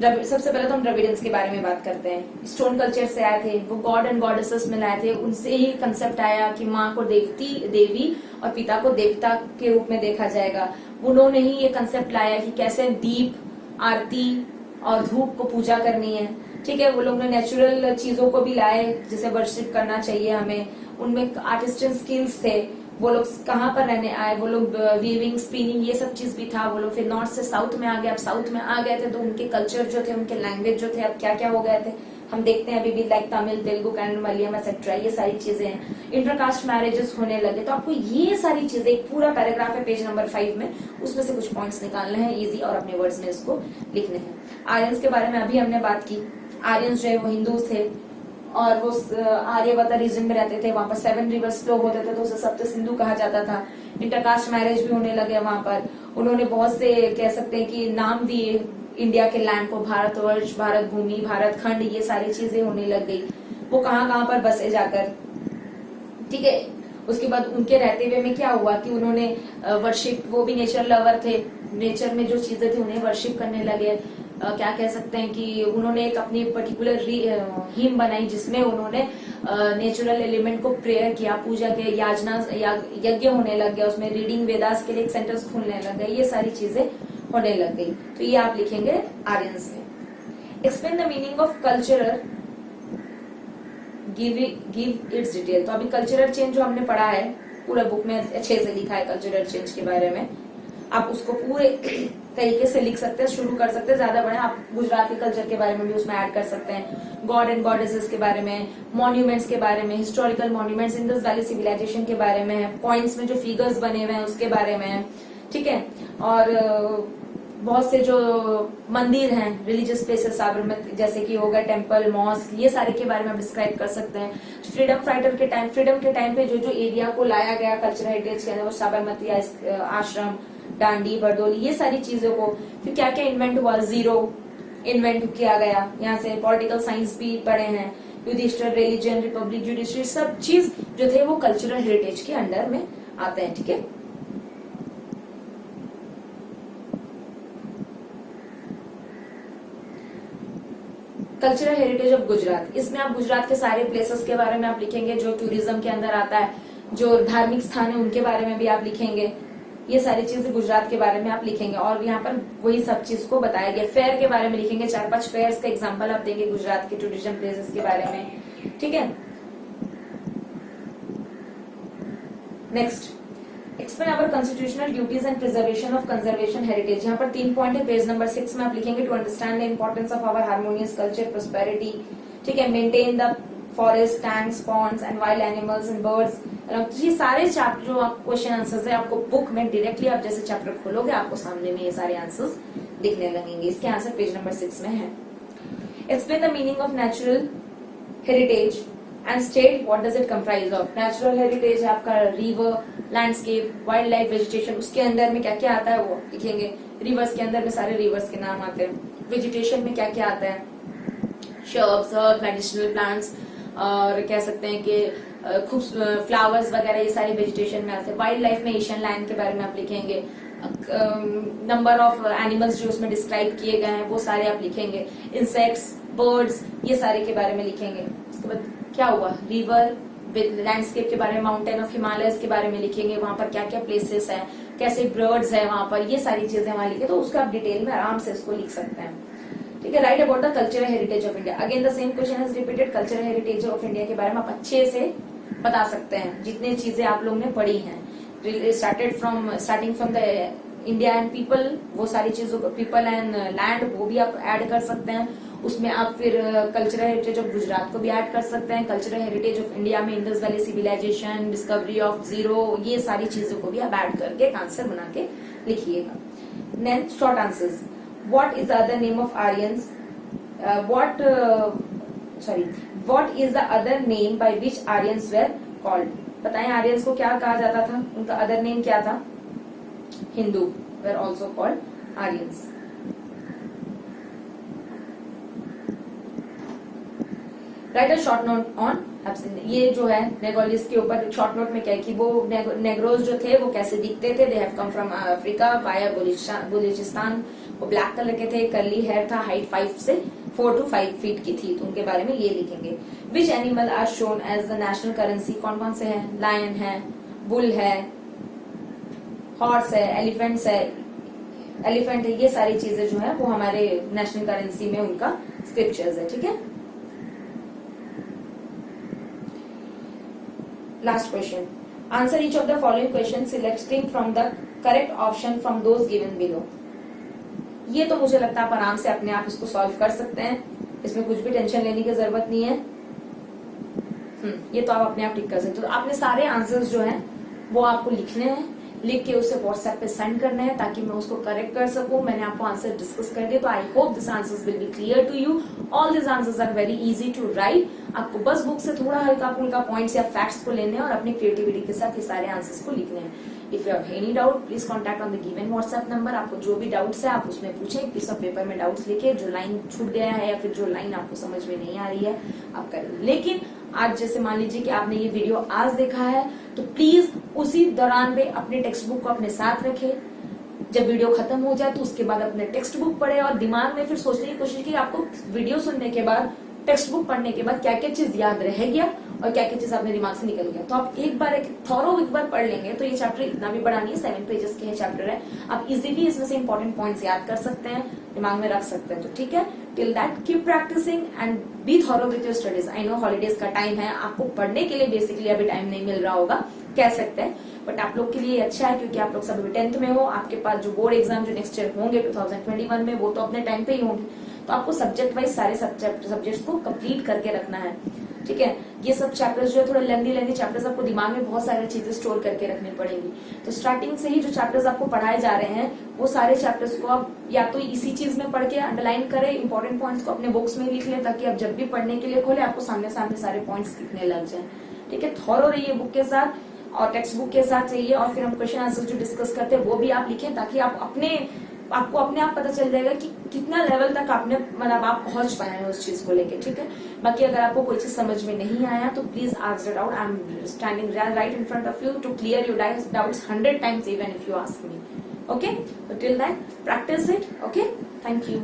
सबसे पहले तो हम द्रविडियंस के बारे में बात करते हैं। स्टोन कल्चर से आए थे, वो गॉड एंड गॉडेसेस में लाए थे, उनसे ही कंसेप्ट आया कि माँ को देवी और पिता को देवता के रूप में देखा जाएगा। उन्होंने ही ये कंसेप्ट लाया कि कैसे दीप, आरती और धूप को पूजा करनी है। ठीक है, वो लोग ने नेचुरल चीजों को भी लाए जिसे वर्शिप करना चाहिए हमें। उनमें आर्टिस्टियन स्किल्स थे। वो लोग कहाँ पर रहने आए, वो लोग वीविंग, स्पिनिंग, ये सब चीज भी था। वो लोग फिर नॉर्थ से साउथ में आ गए। अब साउथ में आ गए थे तो उनके कल्चर जो थे, उनके लैंग्वेज जो थे, अब क्या क्या हो गए थे हम देखते हैं अभी भी, लाइक तमिल, तेलुगु, कन्नड़, मलयालम एक्सेट्रा, ये सारी चीजें हैं। इंटरकास्ट मैरिजेस होने लगे। तो आपको ये सारी चीजें, एक पूरा पैराग्राफ है पेज नंबर 5 में, उसमें से कुछ पॉइंट्स निकालने हैं इजी और अपने वर्ड्स में इसको लिखने हैं। आर्यंस के बारे में अभी हमने बात की। आर्यंस जो है वो हिंदू थे और वो आर्यवता रीजन में रहते थे। वहां पर 7 रिवर्स फ्लो होते थे तो उसे सप्त सिंधु कहा जाता था। इंटरकास्ट मैरिज भी होने लगे वहां पर। उन्होंने बहुत से कह सकते हैं कि नाम दिए इंडिया के लैंड को, भारतवर्ष, भारत भूमि, भारत खंड, ये सारी चीजें होने लग गई। वो कहाँ कहाँ पर बसे जाकर, ठीक है। उसके बाद उनके रहते हुए में क्या हुआ कि उन्होंने वर्शिप, वो भी नेचर लवर थे, नेचर में जो चीजें थी उन्हें वर्शिप करने लगे। क्या कह सकते हैं कि उन्होंने एक अपनी पर्टिकुलर हिम बनाई जिसमें उन्होंने नेचुरल एलिमेंट को प्रेयर किया, पूजा के याजना यज्ञ होने लग गया, उसमें रीडिंग वेदास के लिए एक सेंटर्स खुलने लग गए, ये सारी चीजें होने लग गई। तो ये आप लिखेंगे आर्यंस में। Explain the meaning of cultural, give its detail. तो अभी कल्चरल चेंज जो हमने पढ़ा है, पूरा बुक में अच्छे से लिखा है कल्चरल चेंज के बारे में। आप उसको पूरे तरीके से लिख सकते हैं, शुरू कर सकते हैं, ज्यादा बड़े आप गुजराती कल्चर के बारे में भी उसमें ऐड कर सकते हैं, गॉड एंड गॉडेसेस के बारे में, मॉन्यूमेंट्स के बारे में, historical monuments, Indus valley civilisation के बारे में है, पॉइंट्स में जो फिगर्स बने हुए हैं उसके बारे में है, ठीक है। और बहुत से जो मंदिर हैं, रिलीजियस प्लेसेस साबरमती जैसे कि होगा टेम्पल, मॉस्क, ये सारे के बारे में आप डिस्क्राइब कर सकते हैं। फ्रीडम के टाइम पे जो जो एरिया को लाया गया कल्चरल हेरिटेज के अंदर, वो साबरमती आश्रम, डांडी, बरदोली, ये सारी चीजों को। फिर क्या क्या इन्वेंट हुआ, जीरो इन्वेंट किया गया, यहाँ से पॉलिटिकल साइंस भी पढ़े हैं, युधिष्ठिर, रिलीजन, रिपब्लिक, जुडिशरी, सब चीज जो थे वो कल्चरल हेरिटेज के अंडर में आते हैं, ठीक है। कल्चरल हेरिटेज ऑफ गुजरात, इसमें आप गुजरात के सारे प्लेसेस के बारे में आप लिखेंगे जो टूरिज्म के अंदर आता है, जो धार्मिक स्थान है उनके बारे में भी आप लिखेंगे, ये सारी चीजें गुजरात के बारे में आप लिखेंगे। और यहाँ पर वही सब चीज को बताया गया। फेयर के बारे में लिखेंगे, 4-5 फेयर्स का एग्जांपल आप देंगे गुजरात के टूरिज्म प्लेसेस के बारे में, ठीक है। Next, explain our constitutional duties and preservation of conservation heritage. यहाँ पर 3 पॉइंट है, पेज नंबर 6 में आप लिखेंगे, to understand the importance of our harmonious culture, prosperity, ठीक है, maintain the forest, tanks, ponds and wild animals and birds. ये सारे चैप्टर जो आप क्वेश्चन आंसर्स है, आपको बुक में डायरेक्टली आप जैसे चैप्टर खोलोगे आपको सामने में ये सारे आंसर्स दिखने लगेंगे। इसके आंसर पेज नंबर 6 में है। Explain the meaning of natural heritage and state what does it comprise of. Natural heritage है आपका river, landscape, wild life, vegetation, उसके अंदर में क्या क्या आता है वो लिखेंगे। रिवर्स के अंदर में सारे रिवर्स के नाम आते हैं। वेजिटेशन में क्या क्या आता है, शर्ब्स, हर्ब, मेडिसिनल प्लांट्स, और कह सकते हैं कि खूब फ्लावर्स वगैरह, ये सारी वेजिटेशन में आते हैं। वाइल्ड लाइफ में एशियन लायन के बारे में आप लिखेंगे। नंबर ऑफ एनिमल्स जो उसमें डिस्क्राइब किए गए हैं वो सारे आप लिखेंगे। इंसेक्ट्स, बर्ड्स, ये सारे के बारे में लिखेंगे। उसके बाद क्या हुआ, रिवर, लैंडस्केप के बारे में, माउंटेन ऑफ हिमालयस के बारे में लिखेंगे, वहां पर क्या क्या प्लेसेस है, कैसे बर्ड्स है वहां पर, ये सारी चीजें वहां लिखे, तो उसको आप डिटेल में आराम से उसको लिख सकते हैं, ठीक है। Right about the cultural heritage of India. Again the same question is repeated. Cultural heritage of India के बारे में आप अच्छे से बता सकते हैं जितनी चीजें आप लोगों ने पढ़ी हैं, starting from the India and people, वो सारी चीजों को, पीपल एंड लैंड, वो भी आप ऐड कर सकते हैं उसमें। आप फिर कल्चरल हेरिटेज ऑफ गुजरात को भी ऐड कर सकते हैं। कल्चरल हेरिटेज ऑफ इंडिया में Indus valley civilisation, discovery of zero, ये सारी चीजों को भी आप ऐड करके एक आंसर बना के लिखिएगा। Next, short answers. What is the other name of Aryans? What is the other name by which Aryans were called? बताएं आर्यंस को क्या कहा जाता था, उनका अदर नेम क्या था। Hindu were also called Aryans. Write a short note on Abyssinia. ये जो है नेगोलिस के ऊपर शॉर्ट नोट में क्या है कि वो नेग्रोज जो थे वो कैसे दिखते थे। They have come from Africa via Baluchistan. वो ब्लैक कलर के थे, कर्ली हेयर था, हाइट 4 to 5 फीट की थी, तो उनके बारे में ये लिखेंगे। Which animal are shown as the national currency, कौन कौन से हैं, लायन है, बुल है, हॉर्स है, एलिफेंट है, ये सारी चीजें जो है वो हमारे नेशनल करेंसी में उनका स्क्रिप्चर्स है, ठीक है। Last question, answer each of the following question selecting from the correct option from those given below. ये तो मुझे लगता है आप आराम से अपने आप इसको सॉल्व कर सकते हैं, इसमें कुछ भी टेंशन लेने की जरूरत नहीं है। ये तो आप अपने आप ठीक कर सकते हो। आपने सारे आंसर्स जो हैं वो आपको लिखने हैं, लिख के उसे व्हाट्सएप पे सेंड करने हैं ताकि मैं उसको करेक्ट कर सकूं। मैंने आपको आंसर डिस्कस कर दिया, तो I hope this answers will be clear to you. All this answers are very easy to write. आपको बस बुक से थोड़ा हल्का फुल्का पॉइंट्स या फैक्ट्स को लेने हैं और अपनी क्रिएटिविटी के साथ ये सारे आंसर्स को लिखने हैं। If you have any doubt please contact on the given WhatsApp number. आपको जो भी डाउट्स है आप उसमें पूछें, पीस ऑफ पेपर में डाउट्स लिखे, जो लाइन छूट गया है या फिर जो लाइन आपको समझ में नहीं आ रही है आप करें। लेकिन आज जैसे मान लीजिए कि आपने ये वीडियो आज देखा है तो प्लीज उसी दौरान में अपने टेक्स्ट बुक को अपने साथ रखें। जब वीडियो खत्म हो जाए तो उसके बाद अपने टेक्स्ट बुक पढ़े और दिमाग में फिर सोचने की कोशिश की आपको वीडियो सुनने के बाद, टेक्स्ट बुक पढ़ने के बाद क्या क्या चीज याद रह गया और क्या क्या चीज अपने दिमाग से निकल गया। तो आप एक बार एक बार पढ़ लेंगे तो ये चैप्टर इतना भी बड़ा नहीं है, 7 पेजेस के चैप्टर है। आप इजीली इसमें से इंपॉर्टेंट पॉइंट्स याद कर सकते हैं, दिमाग में रख सकते हैं। तो ठीक है, till that keep practising and be thorough with your studies. I know holidays का टाइम है, आपको पढ़ने के लिए बेसिकली अभी टाइम नहीं मिल रहा होगा कह सकते हैं, बट आप लोग के लिए अच्छा है क्योंकि आप लोग सब अभी 10th में हो। आपके पास जो बोर्ड एग्जाम जो नेक्स्ट ईयर होंगे 2021 में वो तो अपने टाइम पे ही होंगे, तो आपको सब्जेक्ट वाइज सारे सब्जेक्ट्स को कंप्लीट करके रखना है, ठीक है। ये सब चैप्टर्स जो है थोड़ा लेंदी चैप्टर्स, आपको दिमाग में बहुत सारी चीजें स्टोर करके रखनी पड़ेंगी। तो स्टार्टिंग से ही जो चैप्टर्स आपको पढ़ाए जा रहे हैं वो सारे चैप्टर्स को आप या तो इसी चीज में पढ़ के अंडरलाइन करें, इंपॉर्टेंट पॉइंट्स को अपने बुक्स में लिख लें ताकि आप जब भी पढ़ने के लिए खोले आपको सामने सामने सारे पॉइंट्स लिखने लग जाए, ठीक है। थॉरो रहिए बुक के साथ और टेक्स्ट बुक के साथ चाहिए, और फिर हम क्वेश्चन आंसर जो डिस्कस करते हैं वो भी आप लिखें ताकि आपको अपने आप पता चल जाएगा कि कितना लेवल तक आपने मतलब आप पहुंच पाए हैं उस चीज को लेके, ठीक है। बाकी अगर आपको कोई चीज समझ में नहीं आया तो please ask it out. I am standing right in front of you to clear your doubts 100 times even if you ask me. Okay, so till then practice it. Okay, thank you.